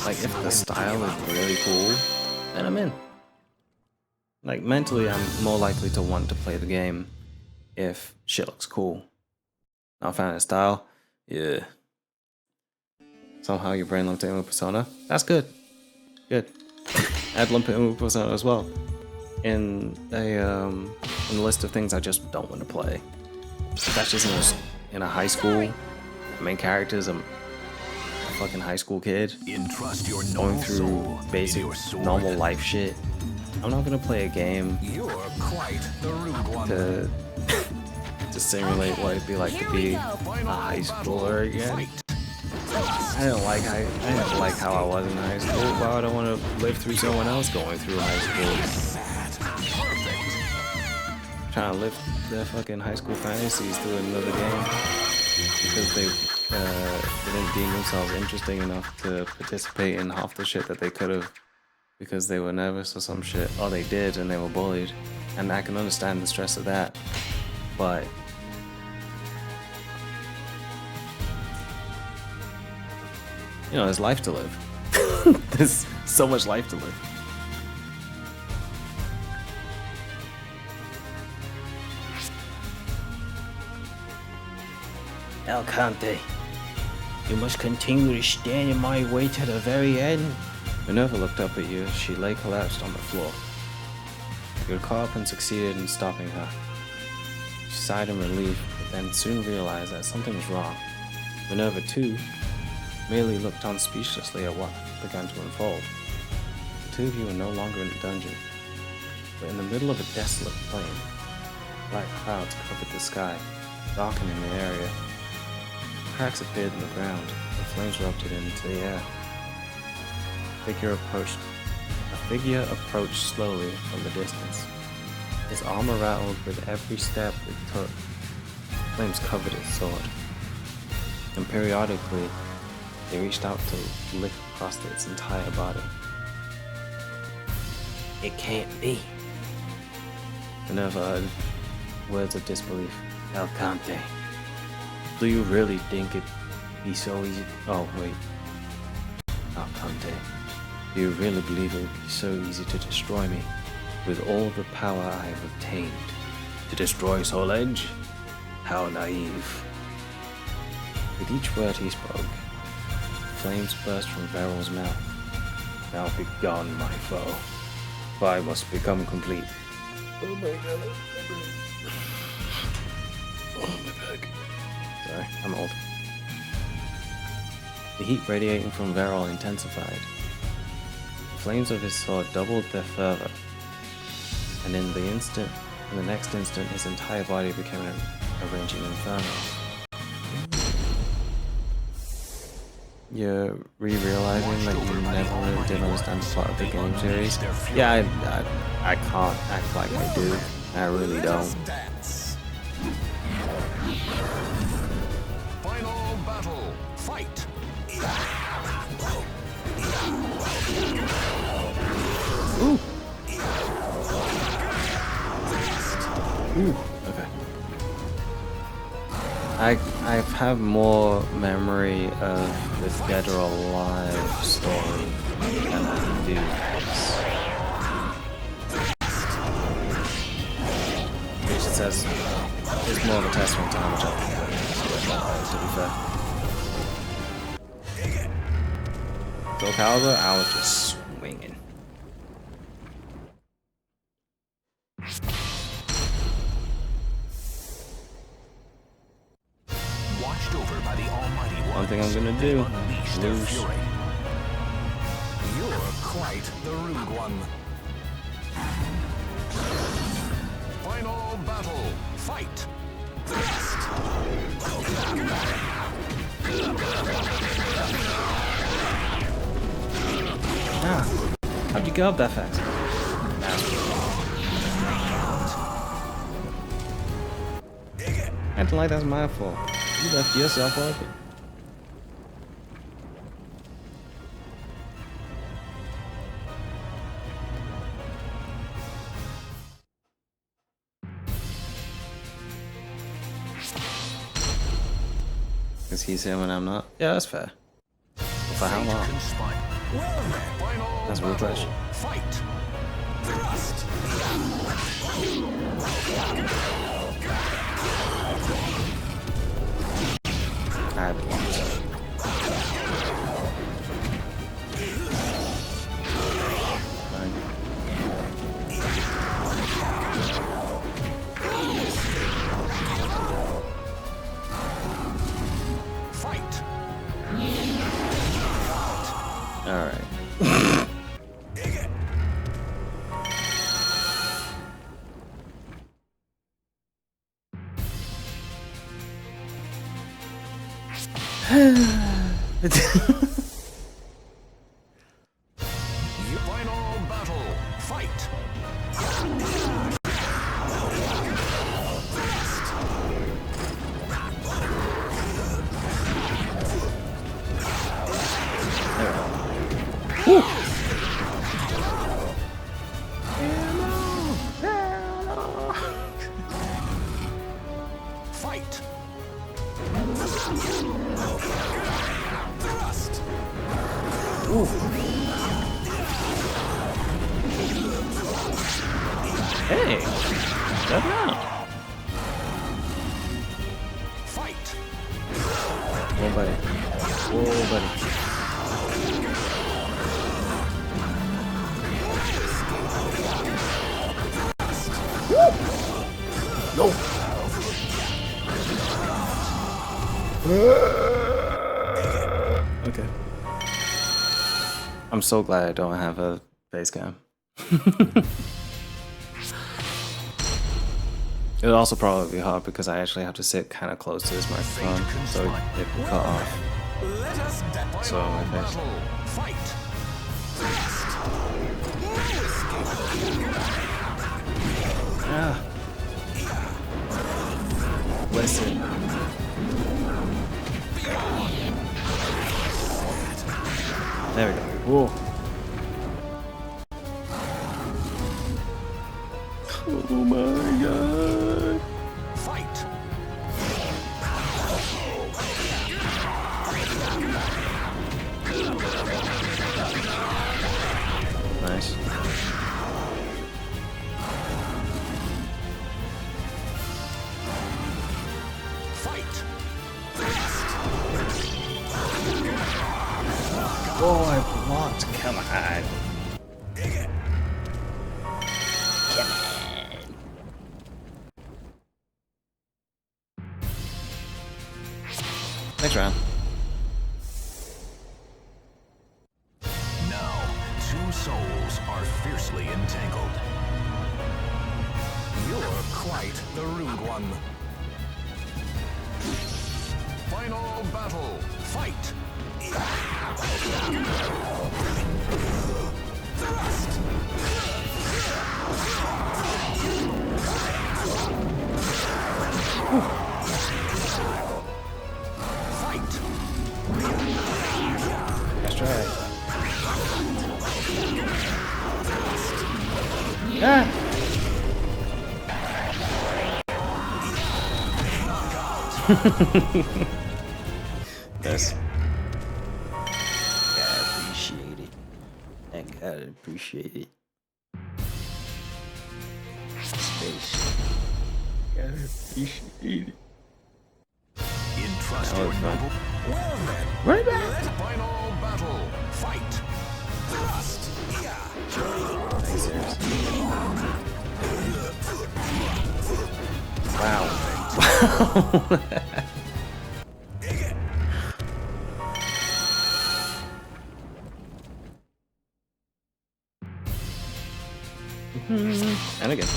Like, if the style is really cool, then I'm in. Like, mentally, I'm more likely to want to play the game if shit looks cool. Not a fan of his style. Yeah. Somehow your brain lumped it in with Persona. That's good. Good. I'd lump it in with Persona as well. In the list of things I just don't want to play. That's just in a high school. The main character's a fucking high school kid Entrust your going noble through soul in basic your sword. normal life shit. I'm not gonna play a game You're quite the rude one. to simulate what it'd be like to be a high schooler again. I didn't like how I was in high school. Why would I want to live through someone else going through high school? Trying to live their fucking high school fantasies through another game because they didn't deem themselves interesting enough to participate in half the shit that they could have because they were nervous or some shit. Or they did and they were bullied. And I can understand the stress of that. But you know, there's life to live. There's so much life to live. El Conteh, you must continue to stand in my way to the very end. Minerva looked up at you as she lay collapsed on the floor. You had caught up and succeeded in stopping her. She sighed in relief, but then soon realized that something was wrong. Minerva, too, merely looked on speechlessly at what began to unfold. The two of you were no longer in the dungeon, but in the middle of a desolate plain. Black clouds covered the sky, darkening the area. Cracks appeared in the ground, and flames erupted into the air. A figure approached slowly from the distance. His armor rattled with every step it took. Flames covered his sword, and periodically they reached out to lick across its entire body. It can't be. Minerva uttered words of disbelief. El Conteh, Do you really think it'd be so easy? Oh, wait. El Conteh, Do you really believe it would be so easy to destroy me with all the power I have obtained? To destroy Soul Edge? How naive. With each word he spoke, flames burst from Veryl's mouth. Now be gone, my foe, for I must become complete. Oh my god. Oh my back. Sorry, I'm old. The heat radiating from Veryl intensified. The flames of his sword doubled their fervor, and in the next instant, his entire body became a raging inferno. You're re-realizing that you never really did understand the plot of the game series? Yeah, I can't act like I do. I really don't. Final battle. Fight. Ooh. Ooh. Okay. I have more memory of the Dead or Alive story than I do this. Which says it's more of a testament to how much I think, to be fair. Go Calibur, I was just swinging. Watched over by the Almighty One. One thing I'm gonna do, Unleash their lose. fury. You're quite the rude one. Final battle. Fight. Ah, how'd you get up that fast? Acting like that's my fault. You left yourself open. Because he's here when I'm not? Yeah, that's fair. But for how long? That's a real question. Fight. I have it locked up. Fight. Alright. Final battle. Fight. Fight. Thrust. Hey! Shut down! Fight. Whoa, buddy. Whoa, buddy. No! Okay. I'm so glad I don't have a face cam. It would also probably be hard because I actually have to sit kind of close to this microphone, so it can cut off. Let us So my face. battle. Fight. Ah. Listen. There we go. Whoa. Oh my god. Fight. Nice. Fight. Oh, I blocked. Come on. Next round. Now, two souls are fiercely entangled. You're quite the rude one. Final battle. Fight. Thrust. Fight. That's right. Ah! Yes. Gotta appreciate it. I gotta appreciate it. Space. Gotta appreciate it. Entrust That your was fun. noble. Well then. Right back! Let final battle. Fight. Thrust. Wow. And again.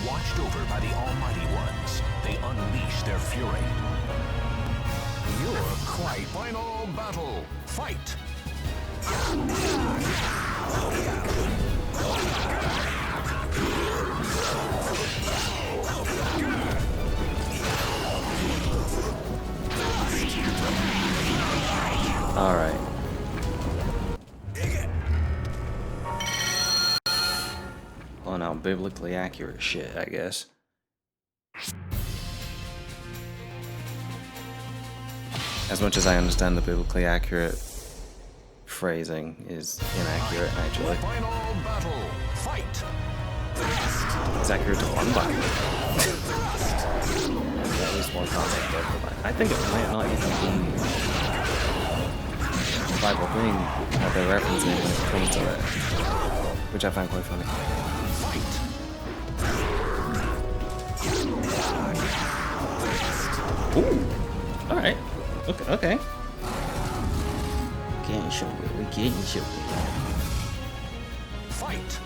Watched over by the Almighty Ones, they unleash their fury. You're quite final battle. Fight. All right. Well, now biblically accurate shit, I guess. As much as I understand the biblically accurate phrasing is inaccurate, actually. Final battle. Fight. It's accurate to one Bible. I can't make both of them. I think it might not even be a Bible thing that they're referencing when it comes to it, which I find quite funny. Ooh, all right, okay. Getting somewhere. We're getting somewhere. Fight!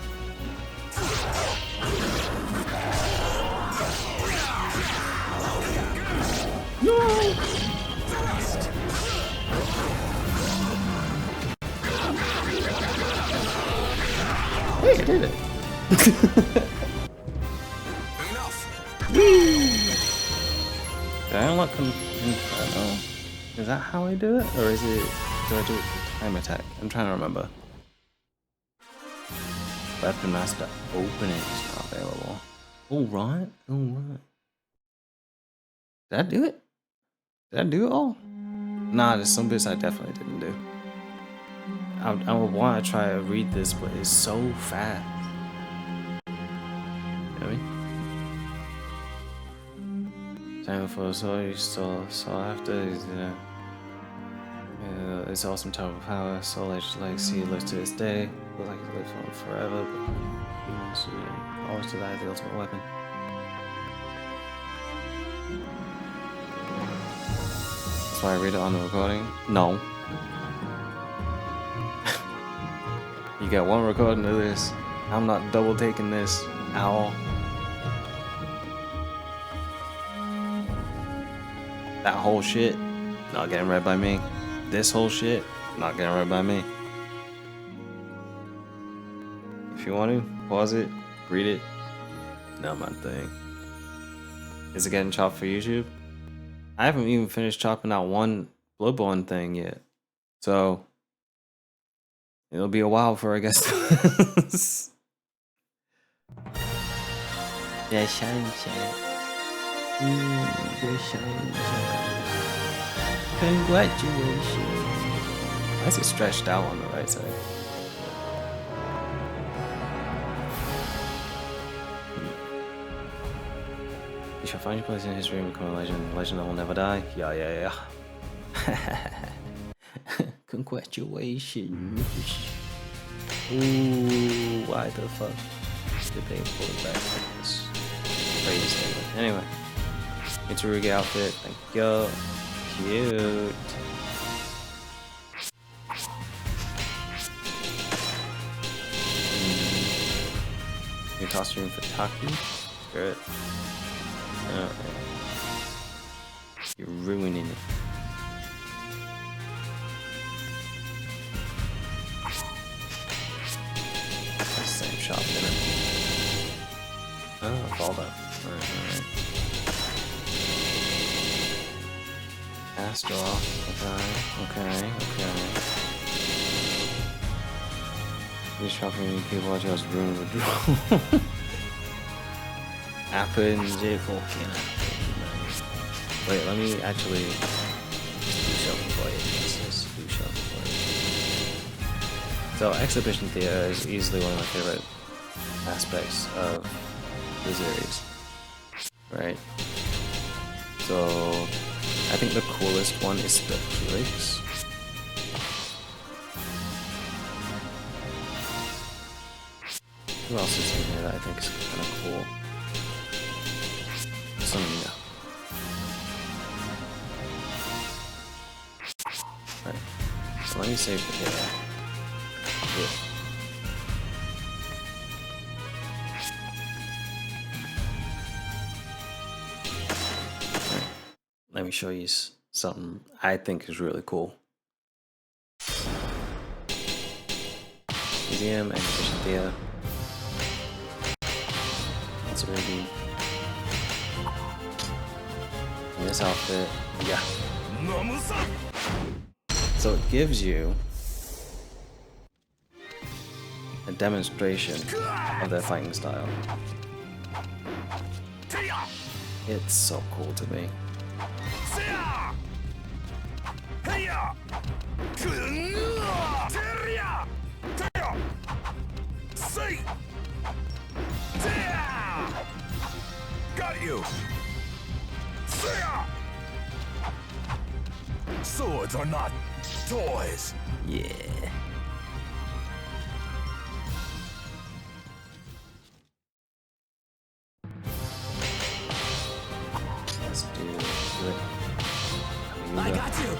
Hey, I did it. Enough! Did I unlock Inferno? Is that how I do it? Or is it, do I do it with time attack? I'm trying to remember. Weapon Master opening is not available. Alright. Did I do it? Did I do it all? Nah, there's some bits I definitely didn't do. I would want to try to read this, but it's so fast. You know what I mean? Time for so after is it's awesome type of power. Soul Edge Legacy lives to this day. Looks like it lives on forever, but humans always deny the ultimate weapon. That's why I read it on the recording. No. You got one recording of this. I'm not double taking this at all. That whole shit, not getting read by me. This whole shit, not getting read by me. If you want to, pause it, read it. Not my thing. Is it getting chopped for YouTube? I haven't even finished chopping out one Bloodborne thing yet. So it'll be a while before I get to this. Yeah, shine. The shine. Congratulations. Why is it stretched out on the right side? You shall find your place in history and become a legend. A legend that will never die. Yeah. Congratulations. Ooh, why the fuck did they pull it back like this? Crazy statement. Anyway, Mitsurugi outfit. Thank you. Cute. New costume for Taki. Good. Okay. You're ruining it. Same shop dinner. Oh, Valda. Alright. Cast off. Okay. This shopping people are just ruined the draw. Happens, it fucking happens. Wait, let me actually do something for you. Let's do something for you. So, Exhibition Theater is easily one of my favorite aspects of the series. Right? So, I think the coolest one is the Helix. Who else is in here that I think is kind of cool? Sonya. Alright, so let me save the data. Yeah. Right. Let me show you something I think is really cool. Museum, Exhibition Theater. It's already in this outfit. Yeah. So it gives you a demonstration of their fighting style. It's so cool to me. Got you! Swords are not toys. Yeah. Let's do it. I got you.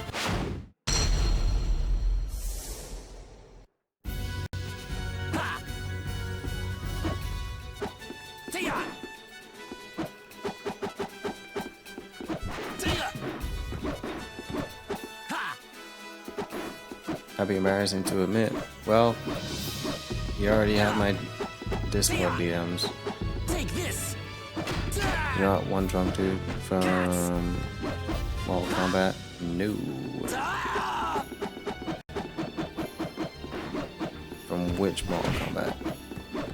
Ha! Tia! Tia! Ha! That'd be embarrassing to admit. Well, you already have my Discord DMs. Take this. You're not one drunk dude from Mortal Kombat? No. Ah! From which Mortal Kombat?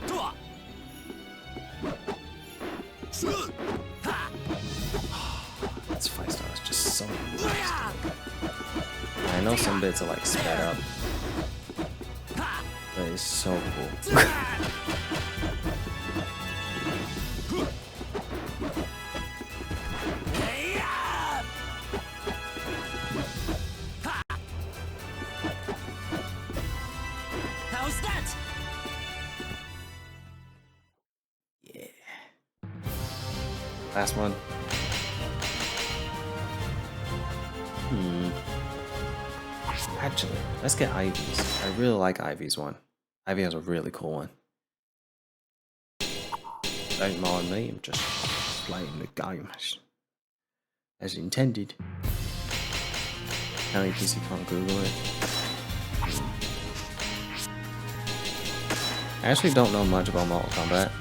Tua! Ha! This fight style is just so Tia! I know some bits are like sped up, Ha! but it's so cool. Hey-ya! Ha! How's that? Last one. Actually, let's get Ivy's. I really like Ivy's one. Ivy has a really cool one. Don't mind me, I'm just playing the game as intended. Now you can't Google it. I actually don't know much about Mortal Kombat.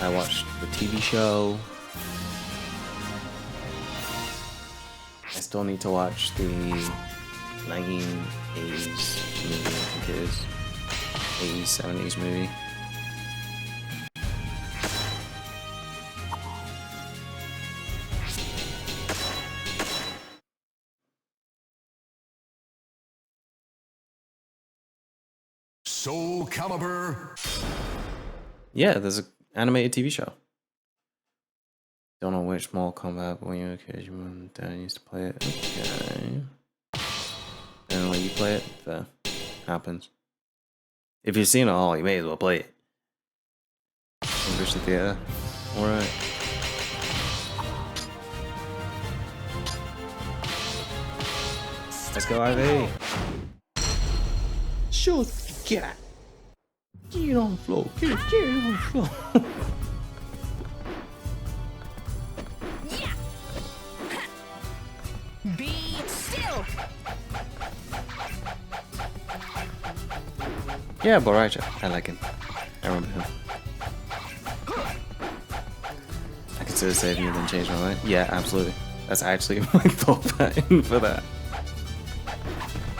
I watched the TV show. I still need to watch the 1980s movie, I think it is. 80s, 70s movie. Soul Calibur. Yeah, there's an animated TV show. Don't know which Mortal Kombat, but when you were a kid, your mom and dad used to play it. Okay. And when you play it, that happens. If you've seen it all, you may as well play it. English theater. Alright. Let's go, Ivy. Shut the cat. Get on the floor. Get on the floor. Yeah. Be still. Yeah, Boraja. I like him. I remember him. I consider saving you then change my mind. Yeah, absolutely. That's actually my thought pattern for that.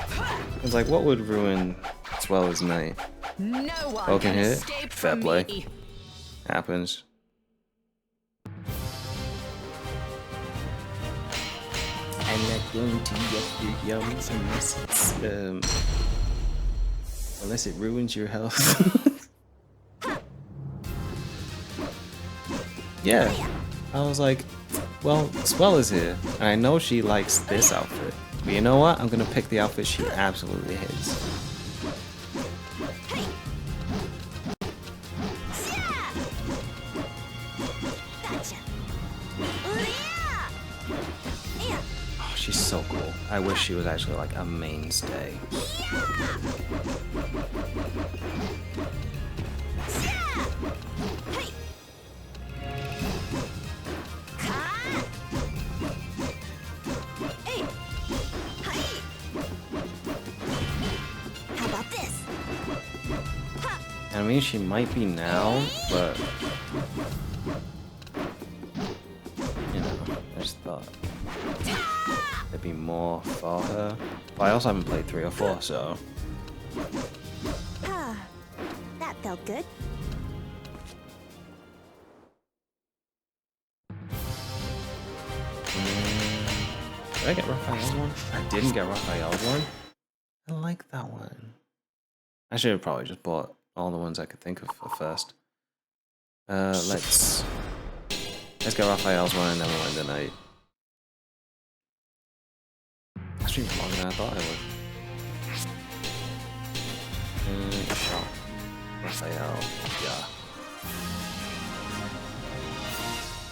I was like, what would ruin Sweller's night? No one Poking can hit. escape Fair from play. me. Happens. I'm not going to get your yums unless it ruins your health. Yeah. I was like, well, Sweller's here, and I know she likes this outfit. But you know what? I'm gonna pick the outfit she absolutely hates. Gotcha. Oh, she's so cool. I wish she was actually like a mainstay. How about this? I mean, she might be now, but you know, I just thought there'd be more for her. But I also haven't played 3 or 4, so That felt good. did I get Raphael's one? I didn't get Raphael's one. I like that one. I should have probably just bought all the ones I could think of for first. Let's Let's get Raphael's one and then we'll end the night. I streamed longer than I thought I would. Shot. Raphael. Yeah.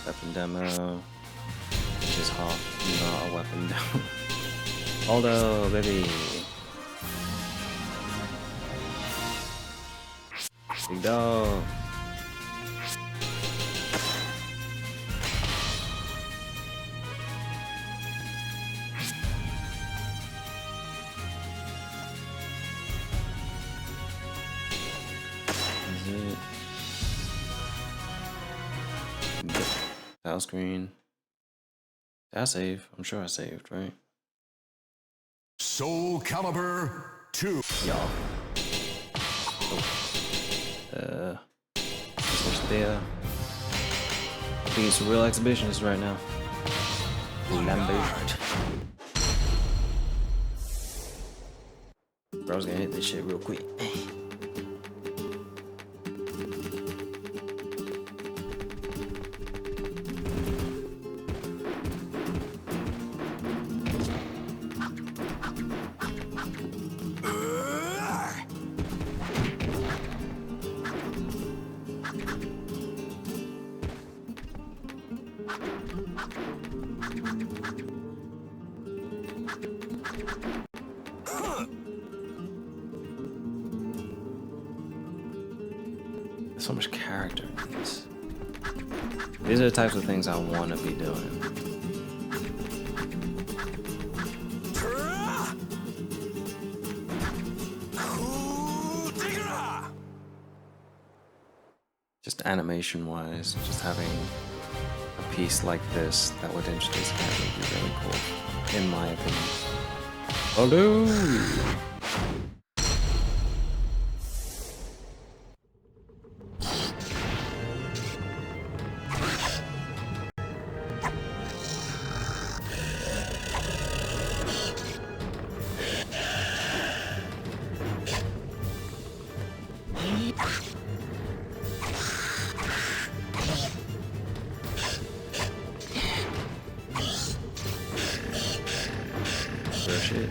Weapon demo. Which is half not a weapon demo. Although, baby. Big dog. Title screen. Did I save? I'm sure I saved, right? Soul Calibur 2. Y'all. Switch there. I think it's a real exhibitionist right now. Lambert. Bro's gonna hit this shit real quick. There's so much character in this. These are the types of things I want to be doing. Just animation wise, just having a piece like this that would introduce character would be really cool, in my opinion. Hello! Shit.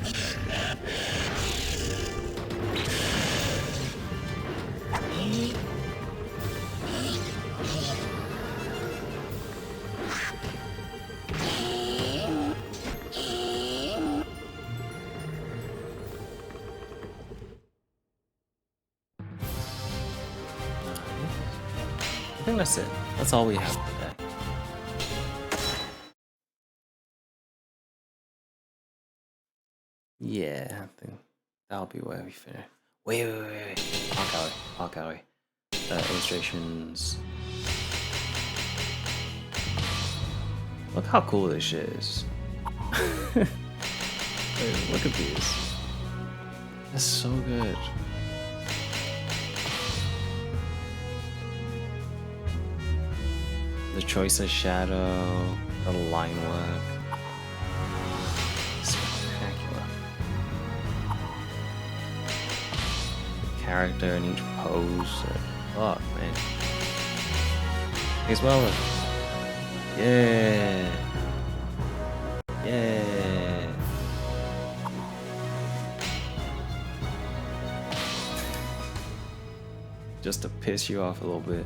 I think that's it. That's all we have today. Yeah, I think that'll be where we finish. Wait. Park Alley. Illustrations. Look how cool this shit is. Wait, look at these. That's so good. The choice of shadow, the line work. Spectacular. The character in each pose. Fuck, man. He's well. Yeah. Yeah. Just to piss you off a little bit.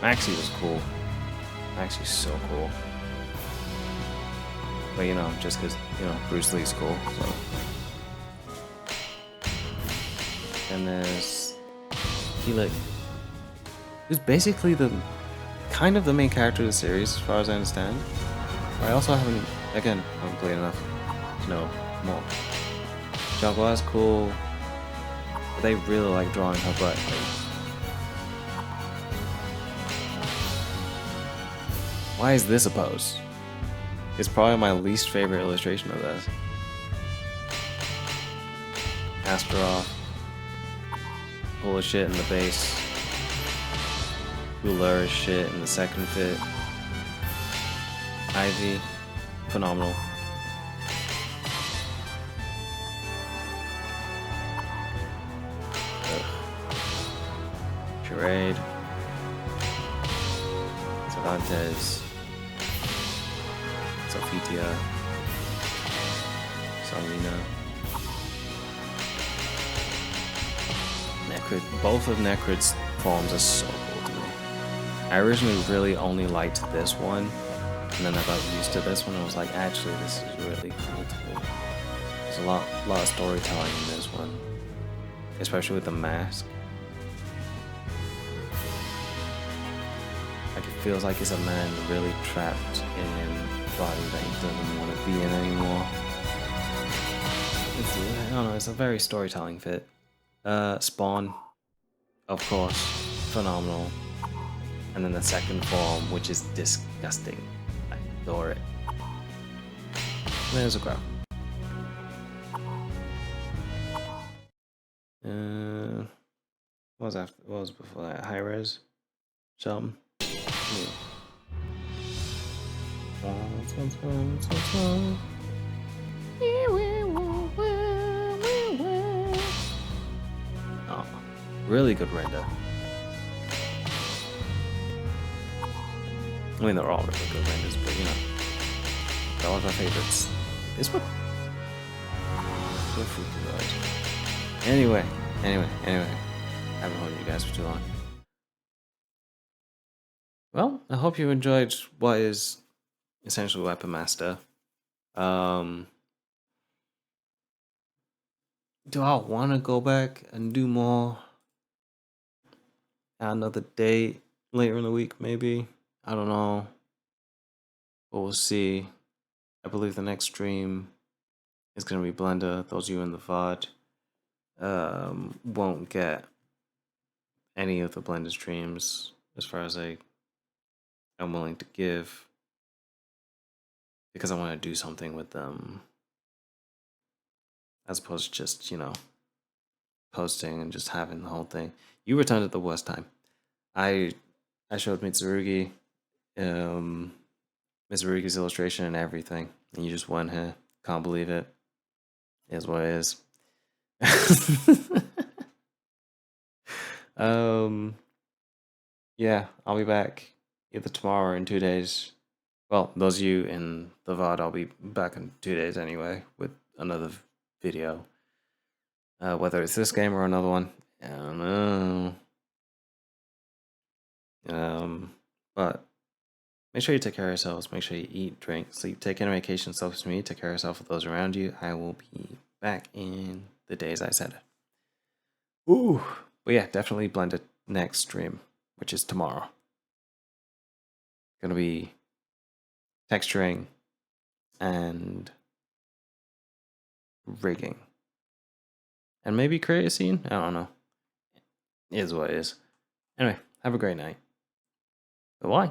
Maxie was cool. Maxie's so cool. But you know, just because, you know, Bruce Lee's cool, so. And there's Felix, who's basically the kind of the main character of the series, as far as I understand. I also haven't played enough to know more. Jaguar's cool. But they really like drawing her butt. Why is this a pose? It's probably my least favorite illustration of this. Astaroth. Full of shit in the base. Ulura's shit in the second fit. Ivy. Phenomenal. Ugh. Charade. Conteh, Sophitia, Salina, Necrid. Both of Necrid's forms are so cool to me. I originally really only liked this one, and then I got used to this one and was like, actually, this is really cool to me. There's a lot of storytelling in this one, especially with the mask. Like, it feels like it's a man really trapped in a body that he doesn't want to be in anymore. I don't know, it's a very storytelling fit. Spawn, of course, phenomenal. And then the second form, which is disgusting. I adore it. There's a graph. What was after? What was before that? High res, something. Yeah. Oh, really good render. I mean, they're all really good renders, but you know, they're all of my favorites. This one? So freaking good. Anyway. I haven't hold you guys for too long. Well, I hope you enjoyed what is essentially Weapon Master. Do I want to go back and do more at another date later in the week, maybe? I don't know. But we'll see. I believe the next stream is going to be Blender. Those of you in the VOD won't get any of the Blender streams as far as I'm willing to give, because I want to do something with them as opposed to just, you know, posting and just having the whole thing. You returned at the worst time. I showed Mitsurugi Mitsurugi's illustration and everything, and you just went here. Can't believe it. It is what it is. Yeah, I'll be back either tomorrow or in 2 days. Well, those of you in the VOD, I'll be back in 2 days anyway with another video. Whether it's this game or another one, I don't know. But make sure you take care of yourselves. Make sure you eat, drink, sleep, take in vacation, self-esteem, take care of yourself with those around you. I will be back in the days I said. Ooh, but yeah, definitely Blended next stream, which is tomorrow. Gonna be texturing and rigging, and maybe create a scene. I don't know. It is what it is. Anyway, have a great night. Bye-bye.